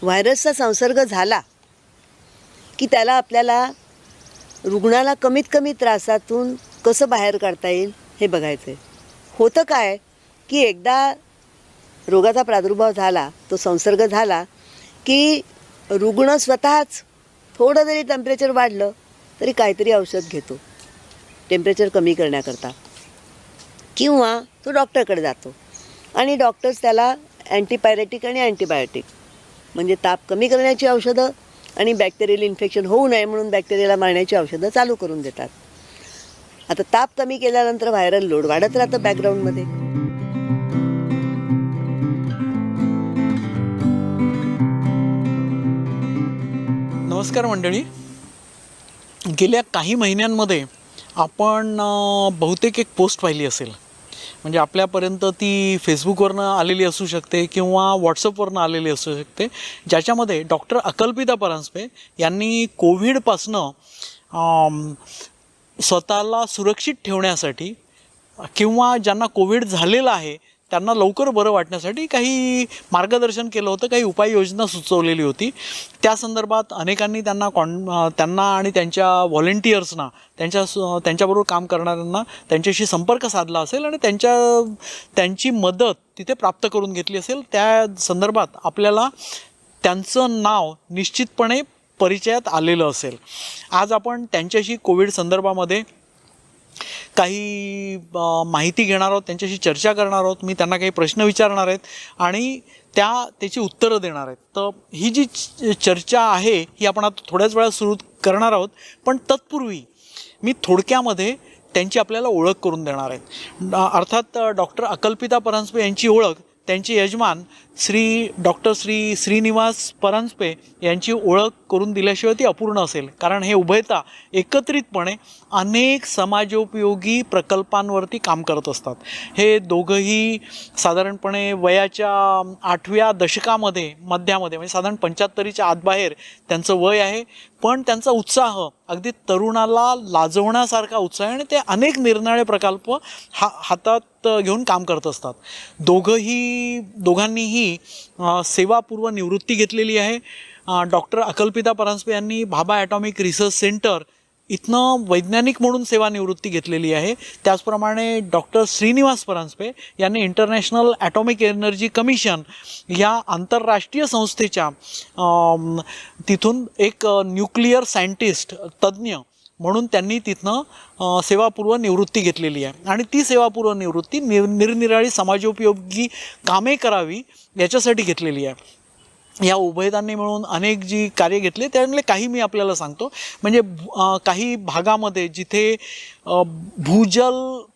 व्हायरसचा संसर्ग झाला की त्याला आपल्याला रुग्णाला कमीत कमी त्रासातून कसं बाहेर काढता येईल हे बघायचं आहे. होतं काय की एकदा रोगाचा प्रादुर्भाव झाला, तो संसर्ग झाला की रुग्ण स्वतःच थोडं जरी टेम्परेचर वाढलं तरी काहीतरी औषध घेतो टेम्परेचर कमी करण्याकरता, किंवा तो डॉक्टरकडे जातो आणि डॉक्टर्स त्याला अँटीपायरेटिक आणि अँटीबायोटिक म्हणजे ताप कमी करण्याची औषधं आणि बॅक्टेरियल इन्फेक्शन होऊ नये म्हणून बॅक्टेरियाला मारण्याची औषधं चालू करून देतात. आता ताप कमी केल्यानंतर व्हायरल लोड वाढत राहतं बॅकग्राऊंडमध्ये. नमस्कार मंडळी. गेल्या काही महिन्यांमध्ये आपण बहुतेक एक पोस्ट पाहिली असेल, म्हणजे आपल्यापर्यंत ती फेसबुकवरनं आलेली असू शकते किंवा व्हॉट्सअपवरनं आलेली असू शकते, ज्याच्यामध्ये डॉक्टर अकल्पिता परांजपे यांनी कोविडपासनं स्वतःला सुरक्षित ठेवण्यासाठी किंवा ज्यांना कोविड झालेला आहे त्यांना लवकर बरं वाटण्यासाठी काही मार्गदर्शन केलं होतं, काही उपाययोजना सुचवलेली होती. त्या संदर्भात अनेकांनी त्यांना आणि त्यांच्या व्हॉलेंटियर्सना, त्यांच्याबरोबर काम करणाऱ्यांना त्यांच्याशी संपर्क साधला असेल आणि त्यांची मदत तिथे प्राप्त करून घेतली असेल. त्या संदर्भात आपल्याला त्यांचं नाव निश्चितपणे परिचयात आलेलं असेल. आज आपण त्यांच्याशी कोविड संदर्भामध्ये काही माहिती घेणार आहोत, त्यांच्याशी चर्चा करणार आहोत. मी त्यांना काही प्रश्न विचारणार आहेत आणि त्याची उत्तरं देणार आहेत. तर ही जी चर्चा आहे ही आपण आता थोड्याच वेळात सुरू करणार आहोत, पण तत्पूर्वी मी थोडक्यामध्ये त्यांची आपल्याला ओळख करून देणार आहे. अर्थात डॉक्टर अकल्पिता परांजपे यांची ओळख त्यांचे यजमान डॉक्टर श्रीनिवास परांजपे यांची ओळख करून दिल्याशिवाय ती अपूर्ण असेल, कारण हे उभयता एकत्रितपणे अनेक समाजोपयोगी प्रकल्पांवरती काम करत असतात. हे दोघंही साधारणपणे वयाच्या 8व्या दशकामध्ये मध्यामध्ये, म्हणजे साधारण 75च्या आतबाहेर त्यांचं वय आहे, पण त्यांचा उत्साह अगदी तरुणाला लाजवण्यासारखा उत्साह आहे आणि ते अनेक निरनिराळे प्रकल्प हातात घेऊन काम करत असतात. दोघांनीही सेवापूर्व निवृत्ती घेतलेली आहे. डॉक्टर अकल्पिता परांजपे यांनी भाभा ॲटॉमिक रिसर्च सेंटर इथनं वैज्ञानिक म्हणून सेवानिवृत्ती घेतलेली आहे. त्याचप्रमाणे डॉक्टर श्रीनिवास परांजपे यांनी इंटरनॅशनल ॲटॉमिक एनर्जी कमिशन या आंतरराष्ट्रीय संस्थेच्या तिथून एक न्यूक्लिअर सायंटिस्ट तज्ज्ञ म्हणून त्यांनी तिथनं सेवापूर्व निवृत्ती घेतलेली आहे आणि ती सेवापूर्व निवृत्ती निरनिराळी समाजोपयोगी कामे करावी याच्यासाठी घेतलेली आहे. या उभयतांनी मिळून अनेक जी कार्य घेतले त्यामुळे काही मी आपल्याला सांगतो. म्हणजे काही भागामध्ये जिथे भूजल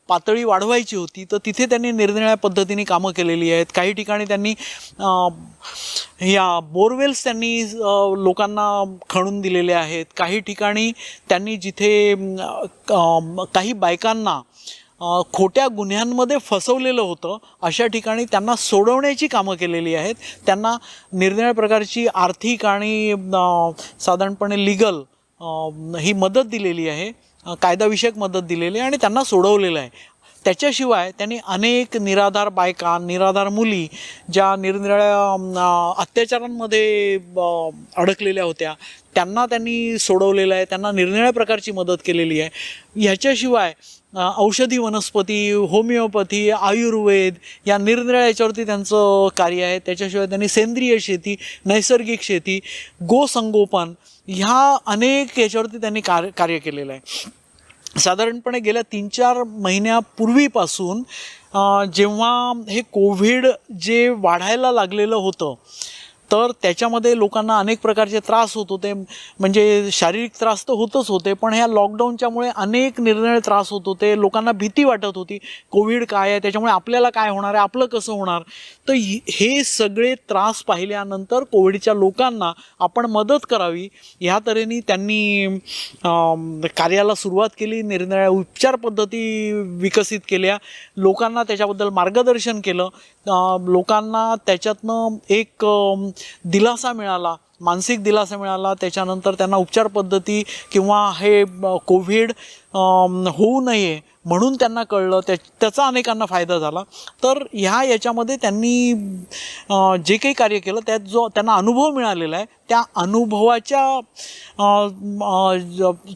पातळी वाढवायची होती तर तिथे त्यांनी निरनिराळ्या पद्धतीने कामं केलेली आहेत. काही ठिकाणी त्यांनी या बोरवेल्स त्यांनी लोकांना खणून दिलेले आहेत. काही ठिकाणी त्यांनी जिथे काही बायकांना खोट्या गुन्ह्यांमध्ये फसवलेलं होतं अशा ठिकाणी त्यांना सोडवण्याची कामं केलेली आहेत. त्यांना निरनिराळ्या प्रकारची आर्थिक आणि साधारणपणे लिगल ही मदत दिलेली आहे, कायदाविषयक मदत दिलेली आहे आणि त्यांना सोडवलेलं आहे. त्याच्याशिवाय त्यांनी अनेक निराधार बायका, निराधार मुली ज्या निरनिराळ्या अत्याचारांमध्ये अडकलेल्या होत्या त्यांना त्यांनी सोडवलेलं आहे, त्यांना निरनिराळ्या प्रकारची मदत केलेली आहे. ह्याच्याशिवाय औषधी वनस्पती, होमिओपॅथी, आयुर्वेद या निरनिराळ्या याच्यावरती त्यांचं कार्य आहे. त्याच्याशिवाय त्यांनी सेंद्रिय शेती, नैसर्गिक शेती, गोसंगोपन ह्या अनेक याच्यावरती त्यांनी कार्य केलेलं आहे. साधारणपणे गेल्या 3-4 महिन्यापूर्वीपासून जेव्हा हे कोविड जे वाढायला लागलेलं होतं तर त्याच्यामध्ये लोकांना अनेक प्रकारचे त्रास होत होते. म्हणजे शारीरिक त्रास तर होतच होते, पण ह्या लॉकडाऊनच्यामुळे अनेक निरनिराळे त्रास होत होते. लोकांना भीती वाटत होती, कोविड काय आहे, त्याच्यामुळे आपल्याला काय होणार आहे, आपलं कसं होणार. तर हे सगळे त्रास पाहिल्यानंतर कोविडच्या लोकांना आपण मदत करावी ह्या तऱ्हेने त्यांनी कार्याला सुरुवात केली. निरनिराळ्या उपचार पद्धती विकसित केल्या, लोकांना त्याच्याबद्दल मार्गदर्शन केलं. लोकांना त्याच्यातनं एक दिलासा मिळाला, मानसिक दिलासा मिळाला. त्याच्यानंतर त्यांना उपचार पद्धती किंवा हे कोविड होऊ नये म्हणून त्यांना कळलं, त्याचा अनेकांना फायदा झाला. तर याच्यामध्ये त्यांनी जे काही कार्य केलं त्यात जो त्यांना अनुभव मिळालेला आहे, त्या अनुभवाच्या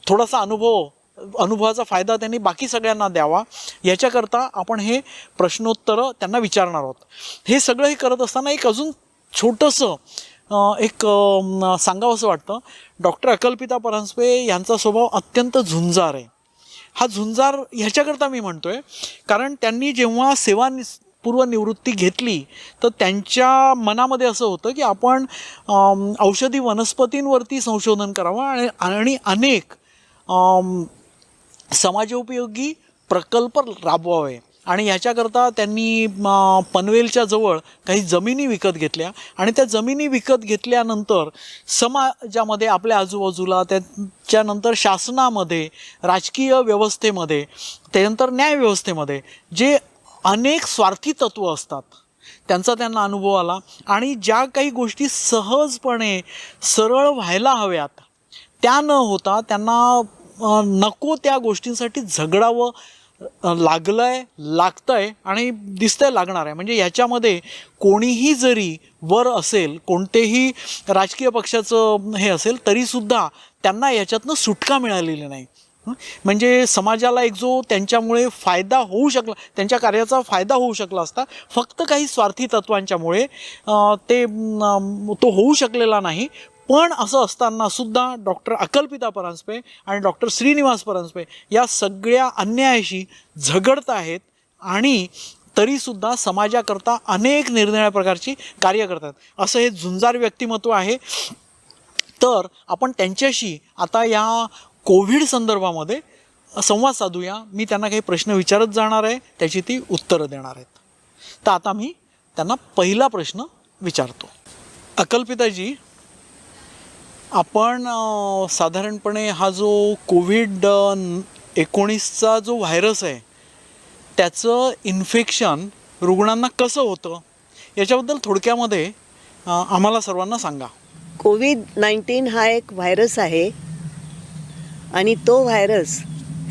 थोडासा अनुभवाचा फायदा त्यांनी बाकी सगळ्यांना द्यावा, याच्याकरता आपण हे प्रश्नोत्तरं त्यांना विचारणार आहोत. हे सगळं हे करत असताना एक अजून छोटंसं एक सांगावंसं वाटतं. डॉक्टर अकल्पिता परांजपे यांचा स्वभाव अत्यंत झुंजार आहे. हा झुंजार ह्याच्याकरता मी म्हणतो आहे कारण त्यांनी जेव्हा पूर्व निवृत्ती घेतली तर त्यांच्या मनामध्ये असं होतं की आपण औषधी वनस्पतींवरती संशोधन करावं आणि अनेक समाजोपयोगी प्रकल्प राबवावे. आणि ह्याच्याकरता त्यांनी पनवेलच्या जवळ काही जमिनी विकत घेतल्या आणि त्या जमिनी विकत घेतल्यानंतर समाजामध्ये आपल्या आजूबाजूला, त्याच्यानंतर शासनामध्ये, राजकीय व्यवस्थेमध्ये, त्यानंतर न्यायव्यवस्थेमध्ये जे अनेक स्वार्थी तत्त्व असतात त्यांचा त्यांना अनुभव आला. आणि ज्या काही गोष्टी सहजपणे सरळ व्हायला हव्यात त्या न होता त्यांना नको त्या गोष्टींसाठी झगडावं लागतंय आणि दिसतंय लागणार आहे. म्हणजे याच्यामध्ये कोणीही जरी वर असेल, कोणतेही राजकीय पक्षाचं हे असेल तरीसुद्धा त्यांना याच्यातनं सुटका मिळालेली नाही. म्हणजे समाजाला एक जो त्यांच्यामुळे फायदा होऊ शकला, त्यांच्या कार्याचा फायदा होऊ शकला असता, फक्त काही स्वार्थी तत्वांच्यामुळे तो होऊ शकलेला नाही. पण असं असताना सुद्धा डॉक्टर अकल्पिता परांजपे आणि डॉक्टर श्रीनिवास परांजपे या सगळ्या अन्यायाशी झगडत आहेत आणि तरीसुद्धा समाजाकरता अनेक निरनिराळ्या प्रकारची कार्य करतात. असं हे झुंजार व्यक्तिमत्व आहे. तर आपण त्यांच्याशी आता या कोविड संदर्भामध्ये संवाद साधूया. मी त्यांना काही प्रश्न विचारत जाणार आहे, त्याची ती उत्तरं देणार आहेत. तर आता मी त्यांना पहिला प्रश्न विचारतो. अकल्पिताजी, आपण साधारणपणे हा जो कोविड-19चा जो व्हायरस आहे त्याचं इन्फेक्शन रुग्णांना कसं होतं याच्याबद्दल थोडक्यामध्ये आम्हाला सर्वांना सांगा. कोविड-19 हा एक व्हायरस आहे आणि तो व्हायरस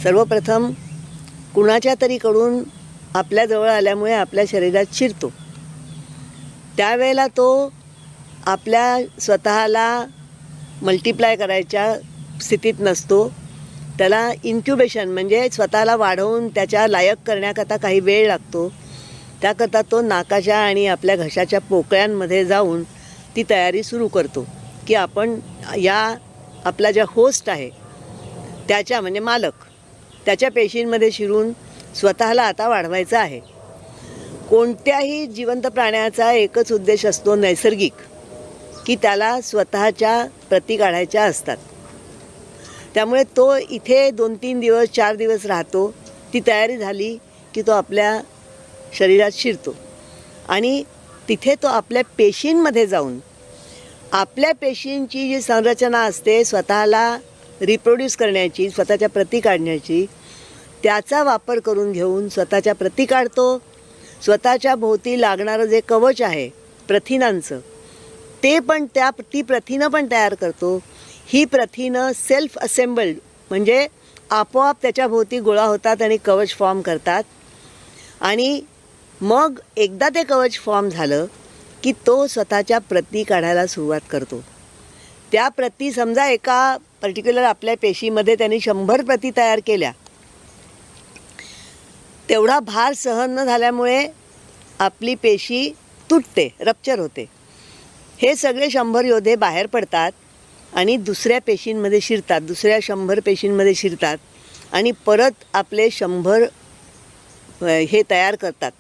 सर्वप्रथम कुणाच्या तरी कडून आपल्याजवळ आल्यामुळे आपल्या शरीरात शिरतो. त्यावेळेला तो आपल्या स्वतःला मल्टिप्लाय करायच्या स्थितीत नसतो. त्याला इन्क्युबेशन म्हणजे स्वतःला वाढवून त्याच्या लायक करण्याकरता काही वेळ लागतो. त्याकरता तो नाकाच्या आणि आपल्या घशाच्या पोकळ्यांमध्ये जाऊन ती तयारी सुरू करतो की आपण आपला ज्या होस्ट आहे त्याच्या म्हणजे मालक त्याच्या पेशींमध्ये शिरून स्वतःला आता वाढवायचं आहे. कोणत्याही जिवंत प्राण्याचा एकच उद्देश असतो नैसर्गिक, की त्याला स्वतःच्या प्रती काढायच्या असतात. त्यामुळे तो इथे 2-3 दिवस 4 दिवस राहतो. ती तयारी झाली की तो आपल्या शरीरात शिरतो आणि तिथे तो आपल्या पेशींमध्ये जाऊन आपल्या पेशींची जी संरचना असते स्वतःला रिप्रोड्यूस करण्याची, स्वतःच्या प्रती काढण्याची, त्याचा वापर करून घेऊन स्वतःच्या प्रती काढतो. स्वतःच्या भोवती लागणारं जे कवच आहे प्रथिनांचं ते पण ती प्रथिनं पण तयार करतो. ही प्रथिनं सेल्फ असेंबल्ड म्हणजे आपोआप त्याच्या भोवती गोळा होतात आणि कवच फॉर्म करतात. आणि मग एकदा ते कवच फॉर्म झालं की तो स्वतःच्या प्रती काढायला सुरुवात करतो. त्या प्रती समजा एका पर्टिक्युलर आपल्या पेशीमध्ये त्यांनी 100 प्रती तयार केल्या. तेवढा भार सहन न झाल्यामुळे आपली पेशी तुटते, रप्चर होते. हे सगळे 100 योद्धे बाहेर पडतात आणि दुसऱ्या पेशींमध्ये शिरतात, दुसऱ्या 100 पेशींमध्ये शिरतात आणि परत आपले 100 हे तयार करतात.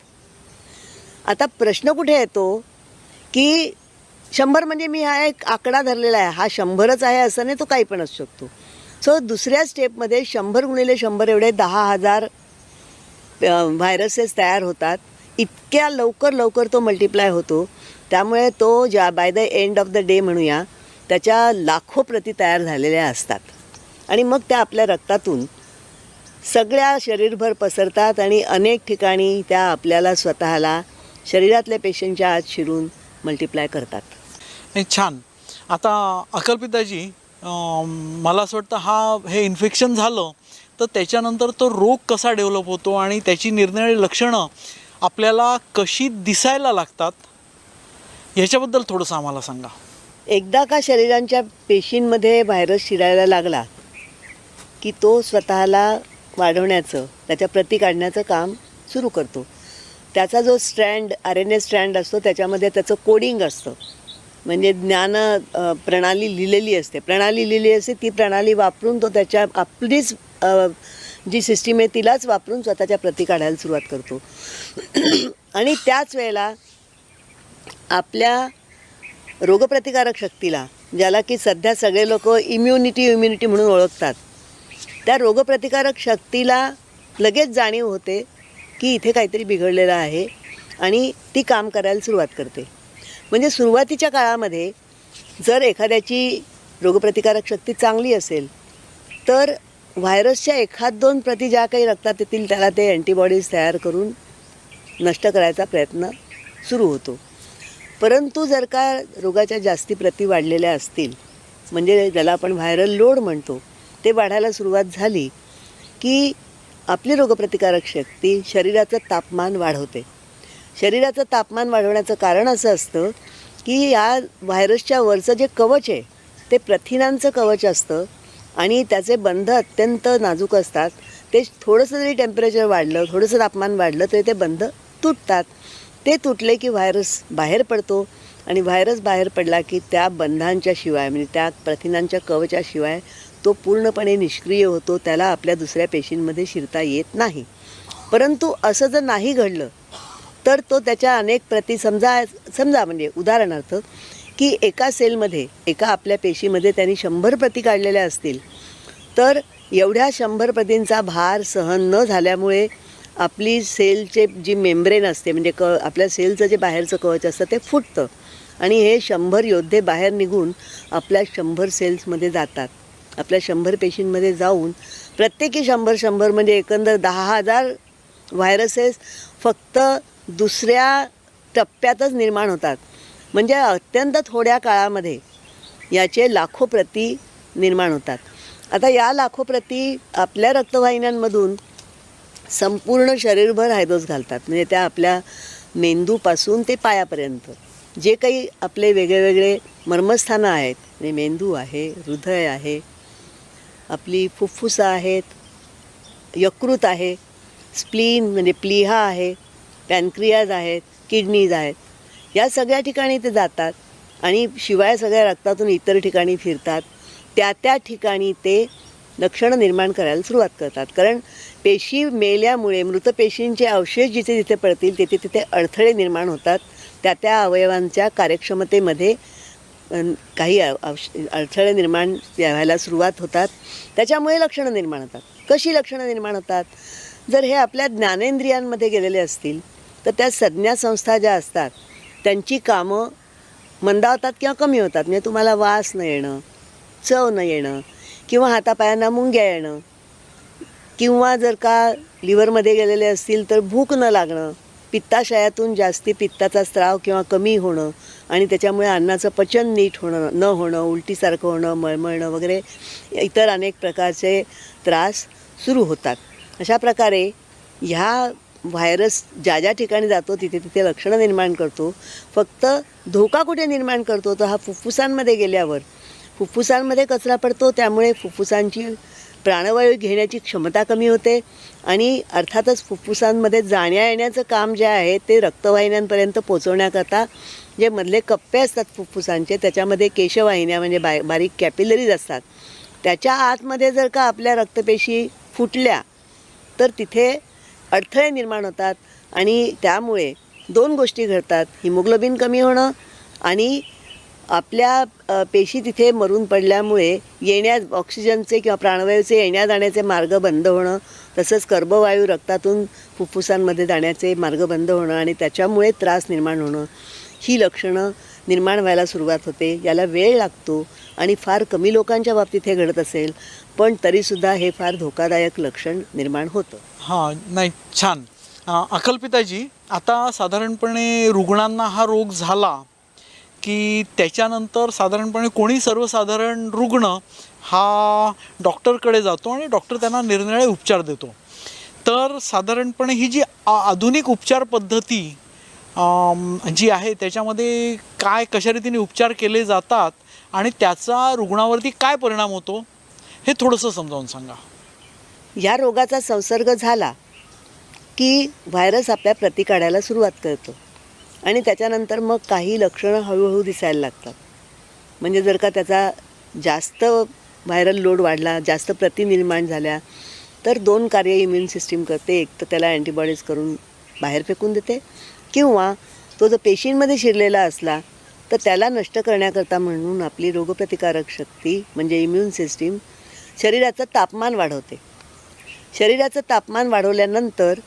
आता प्रश्न कुठे येतो की 100 म्हणजे मी हा एक आकडा धरलेला आहे, हा 100च आहे असं नाही, तो काही पण असू शकतो. सो दुसऱ्या स्टेपमध्ये 100 गुणिले 100 एवढे 10,000 व्हायरसेस तयार होतात. इतक्या लवकर तो मल्टिप्लाय होतो. त्यामुळे तो by the end of the day म्हणूया त्याच्या लाखो प्रती तयार झालेल्या असतात आणि मग त्या आपल्या रक्तातून सगळ्या शरीरभर पसरतात आणि अनेक ठिकाणी त्या आपल्याला स्वतःला शरीरातल्या पेशींच्या आत शिरून मल्टिप्लाय करतात. नाही, छान. आता अकल्पिताजी, मला असं वाटतं हे इन्फेक्शन झालं तर त्याच्यानंतर तो रोग कसा डेव्हलप होतो आणि त्याची निरनिराळी लक्षणं आपल्याला कशी दिसायला लागतात ह्याच्याबद्दल थोडंसं आम्हाला सांगा. एकदा का शरीरांच्या पेशींमध्ये व्हायरस शिरायला लागला की तो स्वतःला वाढवण्याचं, त्याच्या प्रती काढण्याचं काम सुरू करतो. त्याचा जो स्ट्रँड, RNA स्ट्रँड असतो, त्याच्यामध्ये त्याचं कोडिंग असतं. म्हणजे प्रणाली लिहिलेली असते. ती प्रणाली वापरून तो आपलीच जी सिस्टीम आहे तिलाच वापरून स्वतःच्या प्रती काढायला सुरुवात करतो. आणि त्याच वेळेला आपल्या रोगप्रतिकारक शक्तीला, ज्याला की सध्या सगळे लोक इम्युनिटी म्हणून ओळखतात, त्या रोगप्रतिकारक शक्तीला लगेच जाणीव होते की इथे काहीतरी बिघडलेलं आहे आणि ती काम करायला सुरुवात करते. म्हणजे सुरुवातीच्या काळामध्ये जर एखाद्याची रोगप्रतिकारक शक्ती चांगली असेल तर व्हायरसच्या 1-2 प्रती ज्या काही रक्तात येतील त्याला ते अँटीबॉडीज तयार करून नष्ट करायचा प्रयत्न सुरू होतो. परंतु जर का रोगाच्या जास्ती प्रती वाढलेल्या असतील, म्हणजे ज्याला आपण व्हायरल लोड म्हणतो, ते वाढायला सुरुवात झाली की आपली रोगप्रतिकारक शक्ती शरीराचं तापमान वाढवते. शरीराचं तापमान वाढवण्याचं कारण असं असतं की या व्हायरसच्या वरचं जे कवच आहे ते प्रथिनांचं कवच असतं आणि त्याचे बंध अत्यंत नाजूक असतात. ते थोडंसं जरी टेम्परेचर वाढलं, थोडंसं तापमान वाढलं तरी ते बंध तुटतात. ते तुटले की व्हायरस बाहेर पडतो आणि व्हायरस बाहेर पडला की त्या बंधांच्या शिवाय, म्हणजे त्या प्रथिनांच्या कवचाशिवाय तो पूर्णपणे निष्क्रिय होतो. त्याला आपल्या दुसऱ्या पेशींमध्ये शिरता येत नाही. परंतु असं जर नाही घडलं तर तो त्याच्या अनेक प्रती समजा म्हणजे उदाहरणार्थ की एका सेलमध्ये, एका आपल्या पेशीमध्ये त्यांनी 100 प्रती काढलेल्या असतील, तर एवढ्या 100 प्रतींचा भार सहन न झाल्यामुळे आपली सेलचे जी मेम्ब्रेन असते, म्हणजे आपल्या सेलचं जे बाहेरचं कवच असतं ते फुटतं आणि हे 100 योद्धे बाहेर निघून आपल्या 100 सेल्समध्ये जातात. आपल्या 100 पेशींमध्ये जाऊन प्रत्येकी 100 म्हणजे एकंदर 10,000 व्हायरसेस फक्त दुसऱ्या टप्प्यातच निर्माण होतात. म्हणजे अत्यंत थोड्या काळामध्ये याचे लाखो प्रती निर्माण होतात. आता या लाखो प्रती आपल्या रक्तवाहिन्यांमधून संपूर्ण शरीरभर हायदोस घालतात. म्हणजे त्या आपल्या मेंदूपासून ते पायापर्यंत जे काही आपले वेगवेगळे मर्मस्थानं आहेत, म्हणजे मेंदू आहे, हृदय आहे, आपली फुफ्फुसं आहेत, यकृत आहे, स्प्लीन म्हणजे प्लीहा आहे, पॅनक्रियाज आहेत, किडनीज आहेत, या सगळ्या ठिकाणी ते जातात आणि शिवाय सगळ्या रक्तातून इतर ठिकाणी फिरतात. त्या ठिकाणी ते लक्षणं निर्माण करायला सुरुवात करतात. कारण पेशी मेल्यामुळे मृत पेशींचे अवशेष जिथे जिथे पडतील तिथे तिथे अडथळे निर्माण होतात. त्या अवयवांच्या कार्यक्षमतेमध्ये काही अडथळे निर्माण व्हायला सुरुवात होतात. त्याच्यामुळे लक्षणं निर्माण होतात. कशी लक्षणं निर्माण होतात? जर हे आपल्या ज्ञानेंद्रियांमध्ये गेलेले असतील तर त्या संज्ञा संस्था ज्या असतात त्यांची कामं मंदावतात किंवा कमी होतात. म्हणजे तुम्हाला वास न येणं, चव न येणं किंवा हातापायांना मुंग्या येणं, किंवा जर का लिव्हरमध्ये गेलेले असतील तर भूक न लागणं, पित्ताशयातून जास्ती पित्ताचा स्त्राव किंवा कमी होणं आणि त्याच्यामुळे अन्नाचं पचन नीट न होणं, उलटीसारखं होणं, मळमळणं वगैरे इतर अनेक प्रकारचे त्रास सुरू होतात. अशा प्रकारे ह्या व्हायरस ज्या ज्या ठिकाणी जातो तिथे तिथे लक्षणं निर्माण करतो. फक्त धोका कुठे निर्माण करतो तर हा फुफ्फुसांमध्ये गेल्यावर. फुफ्फुसांमध्ये कचरा पडतो, त्यामुळे फुफ्फुसांची प्राणवायू घेण्याची क्षमता कमी होते आणि अर्थातच फुफ्फुसांमध्ये जाण्या येण्याचं काम जे आहे ते रक्तवाहिन्यांपर्यंत पोचवण्याकरता जे मधले कप्पे असतात फुफ्फुसांचे, त्याच्यामध्ये केशवाहिन्या म्हणजे बारीक कॅपिलरीज असतात. त्याच्या आतमध्ये जर का आपल्या रक्तपेशी फुटल्या तर तिथे अडथळे निर्माण होतात आणि त्यामुळे 2 गोष्टी घडतात. हिमोग्लोबिन कमी होणं आणि आपल्या पेशी तिथे मरून पडल्यामुळे ऑक्सिजनचे किंवा प्राणवायूचे येण्या जाण्याचे मार्ग बंद होणं, तसंच कर्बवायू रक्तातून फुफ्फुसांमध्ये जाण्याचे मार्ग बंद होणं आणि त्याच्यामुळे त्रास निर्माण होणं, ही लक्षणं निर्माण व्हायला सुरुवात होते. याला वेळ लागतो आणि फार कमी लोकांच्या बाबतीत हे घडत असेल, पण तरीसुद्धा हे फार धोकादायक लक्षण निर्माण होतं. हां, नाही, छान. अकल्पिताजी, आता साधारणपणे रुग्णांना हा रोग झाला की त्याच्यानंतर साधारणपणे कोणी सर्वसाधारण रुग्ण हा डॉक्टरकडे जातो आणि डॉक्टर त्यांना निरनिराळे उपचार देतो. तर साधारणपणे ही जी आधुनिक उपचार पद्धती जी आहे त्याच्यामध्ये काय कशा रीतीने उपचार केले जातात आणि त्याचा रुग्णावरती काय परिणाम होतो हे थोडंसं समजावून सांगा. या रोगाचा संसर्ग झाला की व्हायरस आपल्या प्रतिकाराला सुरुवात करतो आणि त्याच्यानंतर मग काही लक्षणं हळूहळू दिसायला लागतात. म्हणजे जर का त्याचा जास्त व्हायरल लोड वाढला, जास्त प्रती निर्माण झाल्या, तर 2 कार्य इम्युन सिस्टीम करते. एक तर त्याला अँटीबॉडीज करून बाहेर फेकून देते, किंवा तो जर पेशींमध्ये शिरलेला असला तर त्याला नष्ट करण्याकरता म्हणून आपली रोगप्रतिकारक शक्ती म्हणजे इम्युन सिस्टीम शरीराचं तापमान वाढवते. शरीराचं तापमान वाढवल्यानंतर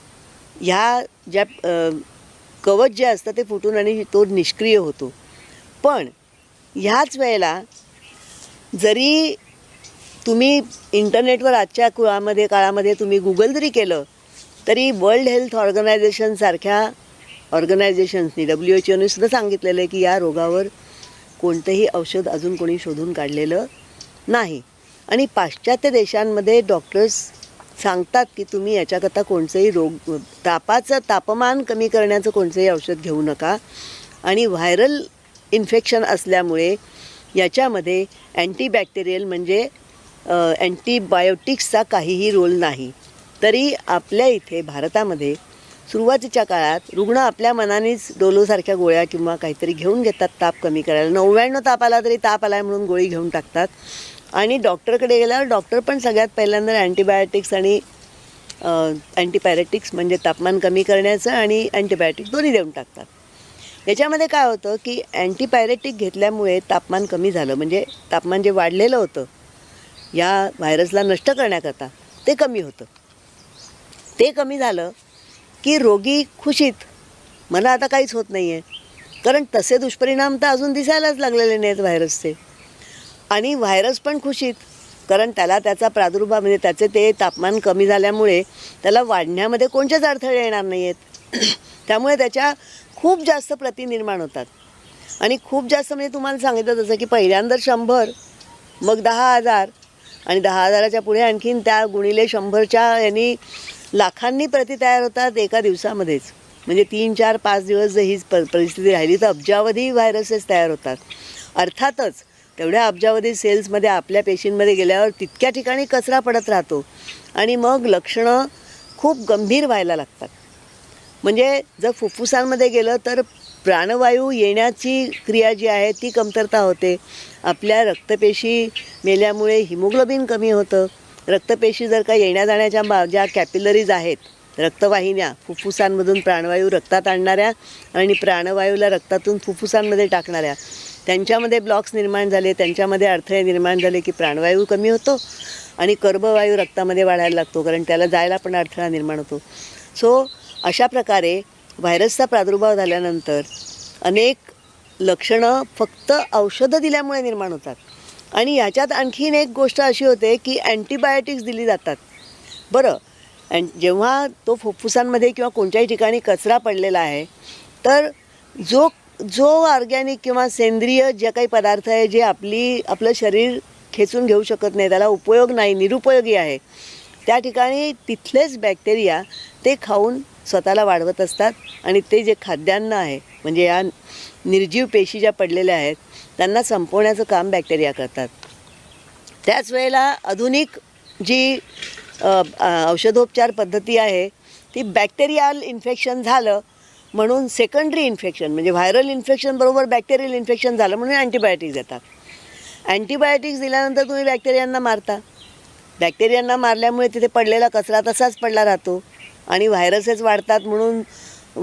ह्या ज्या कवच जे असतं ते फुटून आणि तो निष्क्रिय होतो. पण ह्याच वेळेला जरी तुम्ही इंटरनेटवर आजच्या काळामध्ये तुम्ही गुगल जरी केलं तरी वर्ल्ड हेल्थ ऑर्गनायझेशनसारख्या ऑर्गनायझेशन्सनी WHO सुद्धा सांगितलेलं आहे की या रोगावर कोणतंही औषध अजून कोणी शोधून काढलेलं नाही. आणि पाश्चात्य देशांमध्ये डॉक्टर्स सांगतात की तुम्ही याच्याकरता कोणतंही तापमान कमी करण्याचं कोणतंही औषध घेऊ नका. आणि व्हायरल इन्फेक्शन असल्यामुळे याच्यामध्ये अँटीबॅक्टेरियल म्हणजे अँटीबायोटिक्सचा काहीही रोल नाही. तरी आपल्या इथे भारतामध्ये सुरुवातीच्या काळात रुग्ण आपल्या मनानेच डोलोसारख्या गोळ्या किंवा काहीतरी घेऊन घेतात ताप कमी करायला. 99 ताप आला तरी ताप आला म्हणून गोळी घेऊन टाकतात. आणि डॉक्टरकडे गेल्यावर डॉक्टर पण सगळ्यात पहिल्यांदा अँटीबायोटिक्स आणि अँटीपायरेटिक्स म्हणजे तापमान कमी करण्याचं आणि अँटीबायोटिक्स दोन्ही देऊन टाकतात. याच्यामध्ये काय होतं की अँटीपायरेटिक घेतल्यामुळे तापमान कमी झालं, म्हणजे तापमान जे वाढलेलं होतं या व्हायरसला नष्ट करण्याकरता ते कमी होतं. ते कमी झालं की रोगी खुशीत, मला आता काहीच होत नाही आहे, कारण तसे दुष्परिणाम तर अजून दिसायलाच लागलेले नाहीत व्हायरसचे. आणि व्हायरस पण खुशीत, कारण त्याला त्याचा प्रादुर्भाव म्हणजे त्याचे ते तापमान कमी झाल्यामुळे त्याला वाढण्यामध्ये कोणतेच अडथळे येणार नाही आहेत. त्यामुळे त्याच्या खूप जास्त प्रती निर्माण होतात. आणि खूप जास्त म्हणजे तुम्हाला सांगितलं जसं की पहिल्यांदा 100, मग 10,000 आणि 10,000च्या पुढे आणखीन त्या गुणिले 100च्या यांनी लाखांनी प्रती तयार होतात एका दिवसामध्येच. म्हणजे 3, 4, 5 दिवस जर ही परिस्थिती राहिली तर अब्जावधी व्हायरसेस तयार होतात. अर्थातच तेवढ्या अब्जावधी सेल्समध्ये आपल्या पेशींमध्ये गेल्यावर तितक्या ठिकाणी कचरा पडत राहतो आणि मग लक्षणं खूप गंभीर व्हायला लागतात. म्हणजे जर फुफ्फुसांमध्ये गेलं तर प्राणवायू येण्याची क्रिया जी आहे ती कमतरता होते. आपल्या रक्तपेशी मेल्यामुळे हिमोग्लोबिन कमी होतं. रक्तपेशी जर का येण्या जाण्याच्या ज्या कॅपिलरीज आहेत, रक्तवाहिन्या फुफ्फुसांमधून प्राणवायू रक्तात आणणाऱ्या आणि प्राणवायूला रक्तातून फुफ्फुसांमध्ये टाकणाऱ्या, त्यांच्यामध्ये ब्लॉक्स निर्माण झाले, त्यांच्यामध्ये अडथळे निर्माण झाले की प्राणवायू कमी होतो आणि कर्बवायू रक्तामध्ये वाढायला लागतो, कारण त्याला जायला पण अडथळा निर्माण होतो. सो अशा प्रकारे व्हायरसचा प्रादुर्भाव झाल्यानंतर अनेक लक्षणं फक्त औषधं दिल्यामुळे निर्माण होतात. आणि याच्यात आणखीन एक गोष्ट अशी होते की अँटीबायोटिक्स दिली जातात. बरं, जेव्हा तो फुफ्फुसांमध्ये किंवा कोणत्याही ठिकाणी कचरा पडलेला आहे तर जो ऑर्गॅनिक किंवा सेंद्रिय जे काही पदार्थ आहे जे आपलं शरीर खेचून घेऊ शकत नाही, त्याला उपयोग नाही, निरुपयोगी आहे, त्या ठिकाणी तिथलेच बॅक्टेरिया ते खाऊन स्वतःला वाढवत असतात. आणि ते जे खाद्यान्न आहे म्हणजे या निर्जीव पेशी ज्या पडलेल्या आहेत त्यांना संपवण्याचं काम बॅक्टेरिया करतात. त्याच वेळेला आधुनिक जी औषधोपचार पद्धती आहे ती बॅक्टेरियल इन्फेक्शन झालं म्हणून सेकंडरी इन्फेक्शन म्हणजे व्हायरल इन्फेक्शन बरोबर बॅक्टेरियल इन्फेक्शन झालं म्हणून अँटीबायोटिक्स देतात. अँटीबायोटिक्स दिल्यानंतर तुम्ही बॅक्टेरियांना मारता. बॅक्टेरियांना मारल्यामुळे तिथे पडलेला कचरा तसाच पडला राहतो आणि व्हायरसेस वाढतात म्हणून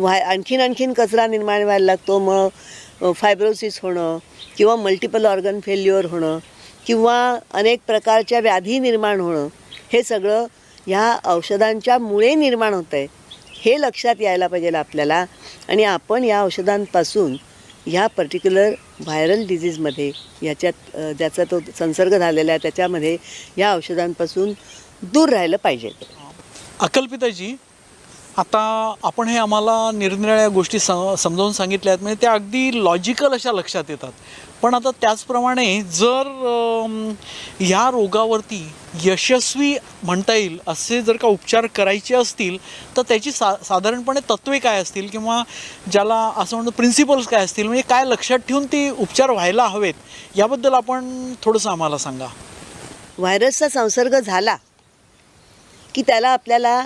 आणखीन कचरा निर्माण व्हायला लागतो. मग फायब्रोसिस होणं किंवा मल्टिपल ऑर्गन फेल्युअर होणं किंवा अनेक प्रकारच्या व्याधी निर्माण होणं हे सगळं ह्या औषधांच्या मुळे निर्माण होतं आहे. हे लक्षात यायला पाहिजे आपल्याला. आणि आपण या औषधांपासून ह्या पर्टिक्युलर व्हायरल डिझीजमध्ये ज्याचा तो संसर्ग झालेला आहे त्याच्यामध्ये या औषधांपासून दूर राहिलं पाहिजे. अकल्पिताजी, आता आपण हे आम्हाला निरनिराळ्या गोष्टी समजावून सांगितल्या आहेत, म्हणजे त्या अगदी लॉजिकल अशा लक्षात येतात. पण आता त्याचप्रमाणे जर ह्या रोगावरती यशस्वी म्हणता येईल असे जर का उपचार करायचे असतील तर त्याची साधारणपणे तत्त्वे काय असतील किंवा ज्याला असं म्हणतो प्रिन्सिपल्स काय असतील, म्हणजे काय लक्षात ठेवून ते उपचार व्हायला हवेत याबद्दल आपण थोडंसं आम्हाला सांगा. व्हायरसचा संसर्ग झाला की त्याला आपल्याला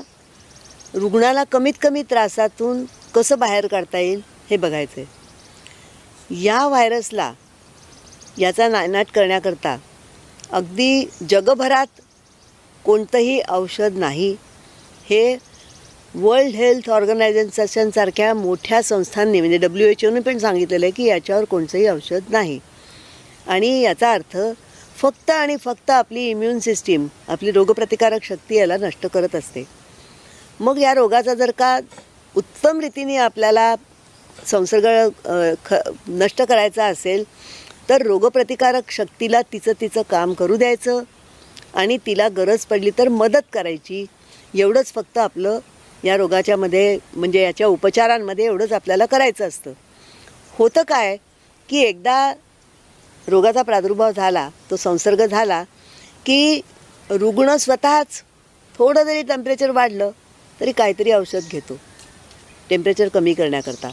रुग्णाला कमीत कमी त्रासातून कसं बाहेर काढता येईल हे बघायचं आहे. या व्हायरसला याचा नायनाट करण्याकरता अगदी जगभरात कोणतंही औषध नाही. हे वर्ल्ड हेल्थ ऑर्गनायझेशनसारख्या मोठ्या संस्थांनी म्हणजे WHO पण सांगितलेलं आहे की याच्यावर कोणतंही औषध नाही. आणि याचा अर्थ फक्त आणि फक्त आपली इम्युन सिस्टीम, आपली रोगप्रतिकारक शक्ती याला नष्ट करत असते. मग या रोगाचा जर का उत्तम रीतीने आपल्याला संसर्ग नष्ट करायचा असेल तर रोगप्रतिकारक शक्तीला तिचं काम करू द्यायचं आणि तिला गरज पडली तर मदत करायची. एवढंच फक्त आपलं या रोगाच्यामध्ये म्हणजे याच्या उपचारांमध्ये एवढंच आपल्याला करायचं असतं. होतं काय की एकदा रोगाचा प्रादुर्भाव झाला, तो संसर्ग झाला की रुग्ण स्वतःच थोडं जरी टेम्परेचर वाढलं तरी काहीतरी औषध घेतो टेम्परेचर कमी करण्याकरता,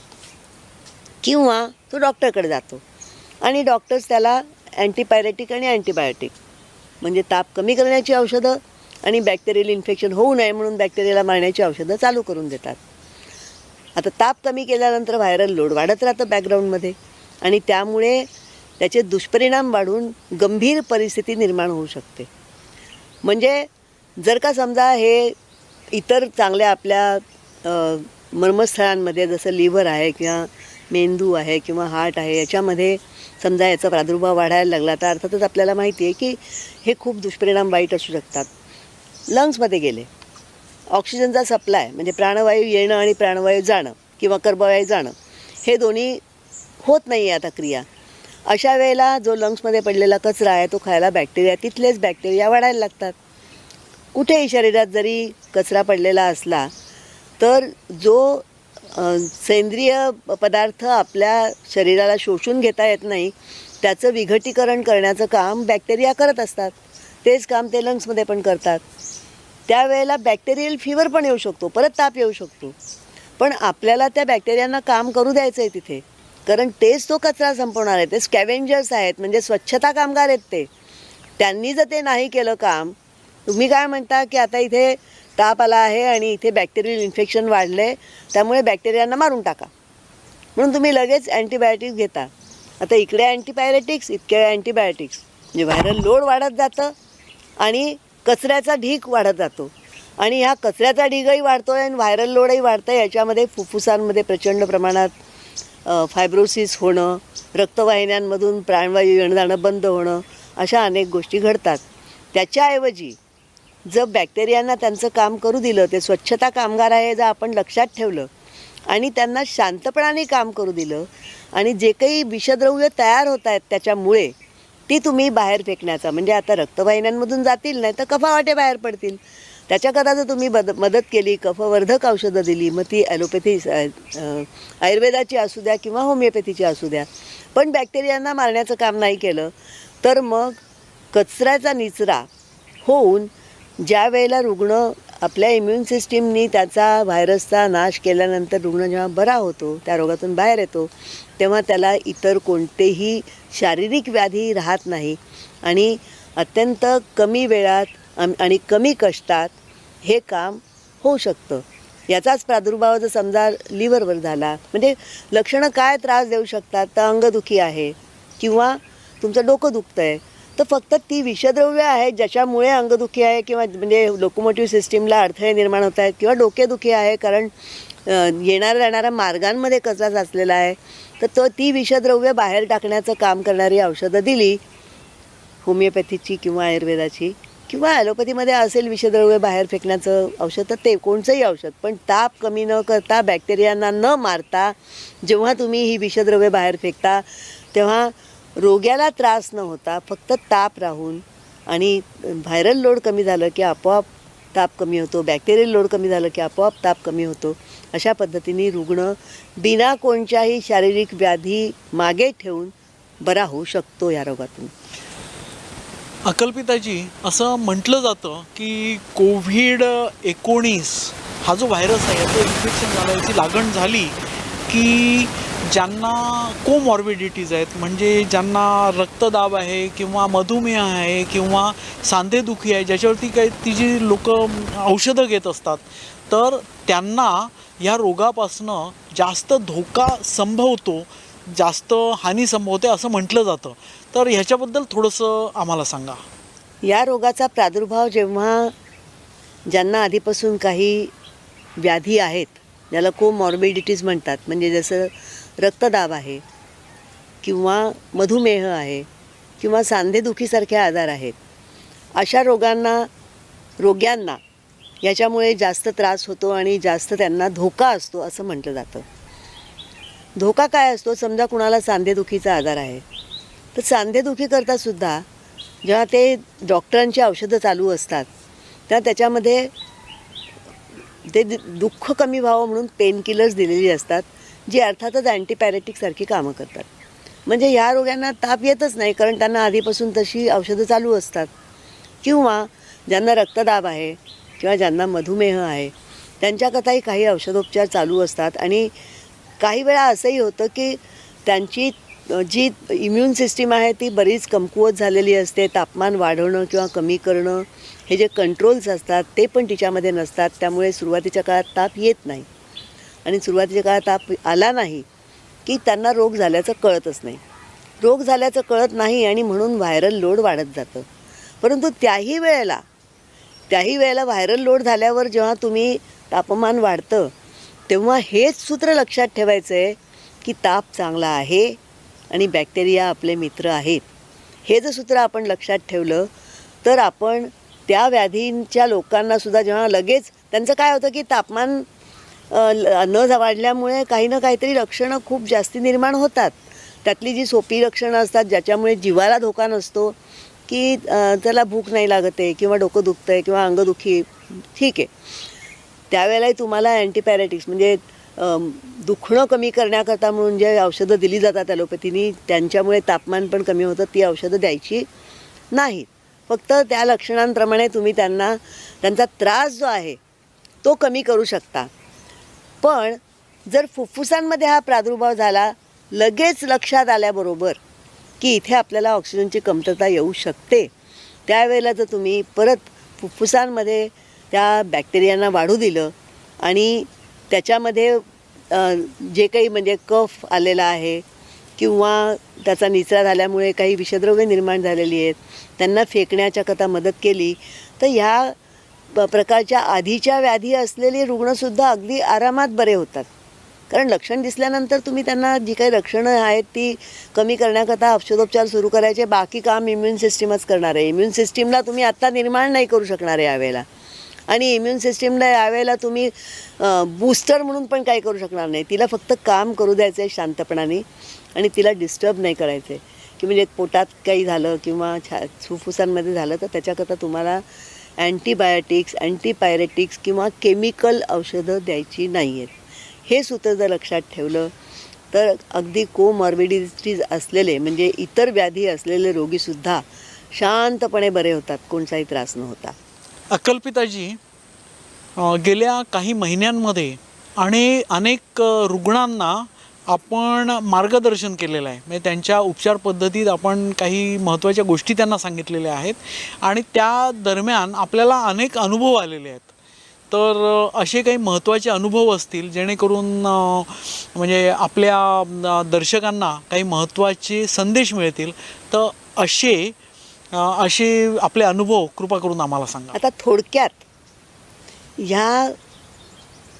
किंवा तो डॉक्टरकडे जातो आणि डॉक्टर्स त्याला अँटीपायरेटिक आणि अँटीबायोटिक म्हणजे ताप कमी करण्याची औषधं आणि बॅक्टेरियल इन्फेक्शन होऊ नये म्हणून बॅक्टेरियाला मारण्याची औषधं चालू करून देतात. आता ताप कमी केल्यानंतर व्हायरल लोड वाढत राहतं बॅकग्राऊंडमध्ये आणि त्यामुळे त्याचे दुष्परिणाम वाढून गंभीर परिस्थिती निर्माण होऊ शकते. म्हणजे जर का समजा हे इतर चांगल्या आपल्या मर्मस्थळांमध्ये जसं लिव्हर आहे किंवा मेंदू आहे किंवा हार्ट आहे याच्यामध्ये समजा याचा प्रादुर्भाव वाढायला लागला तर अर्थातच आपल्याला माहिती आहे की हे खूप दुष्परिणाम वाईट असू शकतात. लंग्समध्ये गेले, ऑक्सिजनचा सप्लाय म्हणजे प्राणवायू येणं आणि प्राणवायू जाणं किंवा कर्बवायू जाणं हे दोन्ही होत नाही आहे आता क्रिया. अशा वेळेला जो लंग्समध्ये पडलेला कचरा आहे तो खायला बॅक्टेरिया, तिथलेच बॅक्टेरिया वाढायला लागतात. कुठेही शरीरात जरी कचरा पडलेला असला तर जो सेंद्रिय पदार्थ आपल्या शरीराला शोषून घेता येत नाही त्याचं विघटीकरण करण्याचं काम बॅक्टेरिया करत असतात. तेच काम ते लंग्समध्ये पण करतात. त्यावेळेला बॅक्टेरियल फीवर पण येऊ शकतो, परत ताप येऊ शकतो. पण आपल्याला त्या बॅक्टेरियांना काम करू द्यायचं आहे तिथे, कारण तेच तो कचरा संपवणार आहे. ते स्कॅव्हेंजर्स आहेत म्हणजे स्वच्छता कामगार आहेत ते. त्यांनी जर ते नाही केलं काम, तुम्ही काय म्हणता की आता इथे ताप आला आहे आणि इथे बॅक्टेरियल इन्फेक्शन वाढले त्यामुळे बॅक्टेरियांना मारून टाका म्हणून तुम्ही लगेच अँटीबायोटिक्स घेता. आता इकडे अँटीबायोटिक्स इतके अँटीबायोटिक्स म्हणजे व्हायरल लोड वाढत जातं आणि कचऱ्याचा ढीग वाढत जातो आणि ह्या कचऱ्याचा ढीगही वाढतो आहे आणि व्हायरल लोडही वाढतं आहे. याच्यामध्ये फुफ्फुसांमध्ये प्रचंड प्रमाणात फायब्रोसिस होणं, रक्तवाहिन्यांमधून प्राणवायू येणं जाणं बंद होणं अशा अनेक गोष्टी घडतात. त्याच्याऐवजी जर बॅक्टेरियांना त्यांचं काम करू दिलं, ते स्वच्छता कामगार आहे जर आपण लक्षात ठेवलं आणि त्यांना शांतपणाने काम करू दिलं आणि जे काही विषद्रव्य तयार होत आहेत त्याच्यामुळे ती तुम्ही बाहेर फेकण्याचा म्हणजे आता रक्तवाहिन्यांमधून जातील नाही तर कफावाटे बाहेर पडतील त्याच्याकरता जर तुम्ही मदत केली, कफवर्धक औषधं दिली, मग ती ॲलोपॅथी आयुर्वेदाची असू द्या किंवा होमिओपॅथीची असू द्या, पण बॅक्टेरियांना मारण्याचं काम नाही केलं तर मग कचऱ्याचा निचरा होऊन ज्या वेळेला रुग्ण आपल्या इम्युन सिस्टीमनी त्याचा व्हायरसचा नाश केल्यानंतर रुग्ण जेव्हा बरा होतो, त्या रोगातून बाहेर येतो, तेव्हा त्याला इतर कोणतेही शारीरिक व्याधी राहत नाही आणि अत्यंत कमी वेळात आणि कमी कष्टात हे काम होऊ शकतं. याचाच प्रादुर्भाव जर समजा लिव्हरवर झाला म्हणजे लक्षणं काय त्रास देऊ शकतात तर अंगदुखी आहे किंवा तुमचं डोकं दुखतं आहे तर फक्त ती विषद्रव्य आहेत ज्याच्यामुळे अंगदुखी आहे किंवा म्हणजे लोकोमोटिव्ह सिस्टीमला अडथळे निर्माण होत आहेत किंवा डोकेदुखी आहे कारण येणाऱ्या जाणाऱ्या मार्गांमध्ये कचरा साचलेला आहे तर ती विषद्रव्य बाहेर टाकण्याचं काम करणारी औषधं दिली होमिओपॅथीची किंवा आयुर्वेदाची किंवा ॲलोपॅथीमध्ये असेल विषद्रव्य बाहेर फेकण्याचं औषध तर ते कोणचंही औषध, पण ताप कमी न करता बॅक्टेरियांना न मारता जेव्हा तुम्ही ही विषद्रव्य बाहेर फेकता तेव्हा रोग्याला त्रास न होता फक्त ताप राहून आणि व्हायरल लोड कमी झालं की आपोआप ताप कमी होतो, बॅक्टेरियल लोड कमी झालं की आपोआप ताप कमी होतो. अशा पद्धतीने रुग्ण बिना कोणत्याही शारीरिक व्याधी मागे ठेवून बरा होऊ शकतो या रोगातून. अकल्पिताजी, असं म्हटलं जातं की कोविड-19 हा जो व्हायरस आहे याचं इन्फेक्शन झालं, याची लागण झाली की ज्यांना कोमॉर्बिडिटीज आहेत, म्हणजे ज्यांना रक्तदाब आहे किंवा मधुमेह आहे किंवा सांधेदुखी आहे, ज्याच्यावरती काही ती जी लोक औषधं घेत असतात, तर त्यांना या रोगापासनं जास्त धोका संभवतो, जास्त हानी संभवते असं म्हटलं जातं. तर ह्याच्याबद्दल थोडंसं आम्हाला सांगा. या रोगाचा प्रादुर्भाव जेव्हा ज्यांना आधीपासून काही व्याधी आहेत, ज्याला कोमॉर्बिडिटीज म्हणतात, म्हणजे जसं रक्तदाब आहे किंवा मधुमेह आहे किंवा सांधेदुखीसारखे आजार आहेत, अशा रोग्यांना याच्यामुळे जास्त त्रास होतो आणि जास्त त्यांना धोका असतो असं म्हटलं जातं. धोका काय असतो? समजा कुणाला सांधेदुखीचा आजार आहे, तर सांधेदुखीकरता सुद्धा जेव्हा ते डॉक्टरांची औषधं चालू असतात तेव्हा त्याच्यामध्ये ते दुःख कमी व्हावं म्हणून पेनकिलर्स दिलेली असतात, जी अर्थातच अँटीपॅरेटिकसारखी कामं करतात. म्हणजे ह्या रोग्यांना ताप येतच नाही, कारण त्यांना आधीपासून तशी औषधं चालू असतात. किंवा ज्यांना रक्तदाब आहे किंवा ज्यांना मधुमेह आहे, त्यांच्याकरताही काही औषधोपचार चालू असतात. आणि काही वेळा असंही होतं की त्यांची जी इम्युन सिस्टीम आहे ती बरीच कमकुवत झालेली असते. तापमान वाढवणं किंवा कमी करणं हे जे कंट्रोल्स असतात ते पण तिच्यामध्ये नसतात. त्यामुळे सुरुवातीच्या काळात ताप येत नाही, आणि सुरुवातीच्या काळात ताप आला नाही की त्यांना रोग झाल्याचं कळतच नाही. रोग झाल्याचं कळत नाही आणि म्हणून व्हायरल लोड वाढत जातं. परंतु त्याही वेळेला व्हायरल लोड झाल्यावर जेव्हा तुम्ही तापमान वाढतं तेव्हा हेच सूत्र लक्षात ठेवायचं आहे की ताप चांगला आहे आणि बॅक्टेरिया आपले मित्र आहेत. हे जर सूत्र आपण लक्षात ठेवलं तर आपण त्या व्याधींच्या लोकांनासुद्धा जेव्हा लगेच त्यांचं काय होतं की तापमान वाढल्यामुळे काही ना काहीतरी लक्षणं खूप जास्ती निर्माण होतात. त्यातली जी सोपी लक्षणं असतात ज्याच्यामुळे जीवाला धोका नसतो, की त्याला भूक नाही लागत आहे किंवा डोकं दुखतं आहे किंवा अंगदुखी, ठीक आहे, त्यावेळेलाही तुम्हाला अँटीपॅरेटिक्स म्हणजे दुखणं कमी करण्याकरता म्हणून जे औषधं दिली जातात ॲलोपॅथीनी, त्यांच्यामुळे तापमान पण कमी होतं, ती औषधं द्यायची नाहीत. फक्त त्या लक्षणांप्रमाणे तुम्ही त्यांचा त्रास जो आहे तो कमी करू शकता. पण जर फुफ्फुसांमध्ये हा प्रादुर्भाव झाला, लगेच लक्षात आल्याबरोबर की इथे आपल्याला ऑक्सिजनची कमतरता येऊ शकते, त्यावेळेला जर तुम्ही परत फुफ्फुसांमध्ये त्या बॅक्टेरियांना वाढू दिलं आणि त्याच्यामध्ये जे काही म्हणजे कफ आलेला आहे किंवा त्याचा निचरा झाल्यामुळे काही विषद्रव्ये निर्माण झालेली आहेत, त्यांना फेकण्याच्या करता मदत केली, तर ह्या प्रकारच्या आधीच्या व्याधी असलेले रुग्णसुद्धा अगदी आरामात बरे होतात. कारण लक्षण दिसल्यानंतर तुम्ही त्यांना जी काही लक्षणं आहेत ती कमी करण्याकरता औषधोपचार सुरू करायचे, बाकी काम इम्युन सिस्टीमच करणार आहे. इम्युन सिस्टीमला तुम्ही आत्ता निर्माण नाही करू शकणार आहे यावेळेला, आणि इम्युन सिस्टीमला यावेळेला तुम्ही बूस्टर म्हणून पण काही करू शकणार नाही. तिला फक्त काम करू द्यायचं आहे शांतपणाने, आणि तिला डिस्टर्ब नाही करायचं आहे की म्हणजे पोटात काही झालं किंवा फुफ्फुसांमध्ये झालं तर त्याच्याकरता तुम्हाला अँटीबायोटिक्स, अँटीपायरेटिक्स किंवा केमिकल औषधं द्यायची नाही आहेत. हे सूत्र जर लक्षात ठेवलं तर अगदी कोमॉर्बिडिटीज असलेले म्हणजे इतर व्याधी असलेले रोगीसुद्धा शांतपणे बरे होतात, कोणताही त्रास न होता. अकल्पिताजी, गेल्या काही महिन्यांमध्ये अनेक रुग्णांना आपण मार्गदर्शन केलेलं आहे. म्हणजे त्यांच्या उपचार पद्धतीत आपण काही महत्त्वाच्या गोष्टी त्यांना सांगितलेल्या आहेत आणि त्या दरम्यान आपल्याला अनेक अनुभव आलेले आहेत. तर असे काही महत्त्वाचे अनुभव असतील जेणेकरून म्हणजे आपल्या दर्शकांना काही महत्त्वाचे संदेश मिळतील, तर असे आपले अनुभव कृपा करून आम्हाला सांगा. आता थोडक्यात ह्या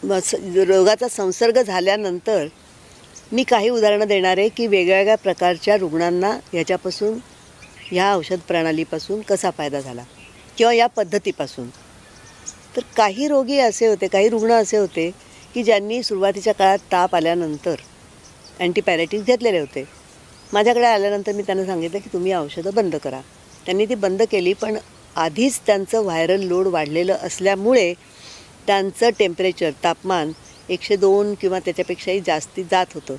रोगाचा संसर्ग झाल्यानंतर मी काही उदाहरणं देणार आहे की वेगवेगळ्या प्रकारच्या रुग्णांना ह्याच्यापासून, ह्या औषध प्रणालीपासून कसा फायदा झाला किंवा या पद्धतीपासून. तर काही रुग्ण असे होते की ज्यांनी सुरुवातीच्या काळात ताप आल्यानंतर अँटीपॅरेटिक्स घेतलेले होते. माझ्याकडे आल्यानंतर मी त्यांना सांगितलं की तुम्ही औषधं बंद करा. त्यांनी ती बंद केली, पण आधीच त्यांचं व्हायरल लोड वाढलेलं असल्यामुळे त्यांचं टेम्परेचर तापमान 102 किंवा त्याच्यापेक्षाही जास्ती जात होतं.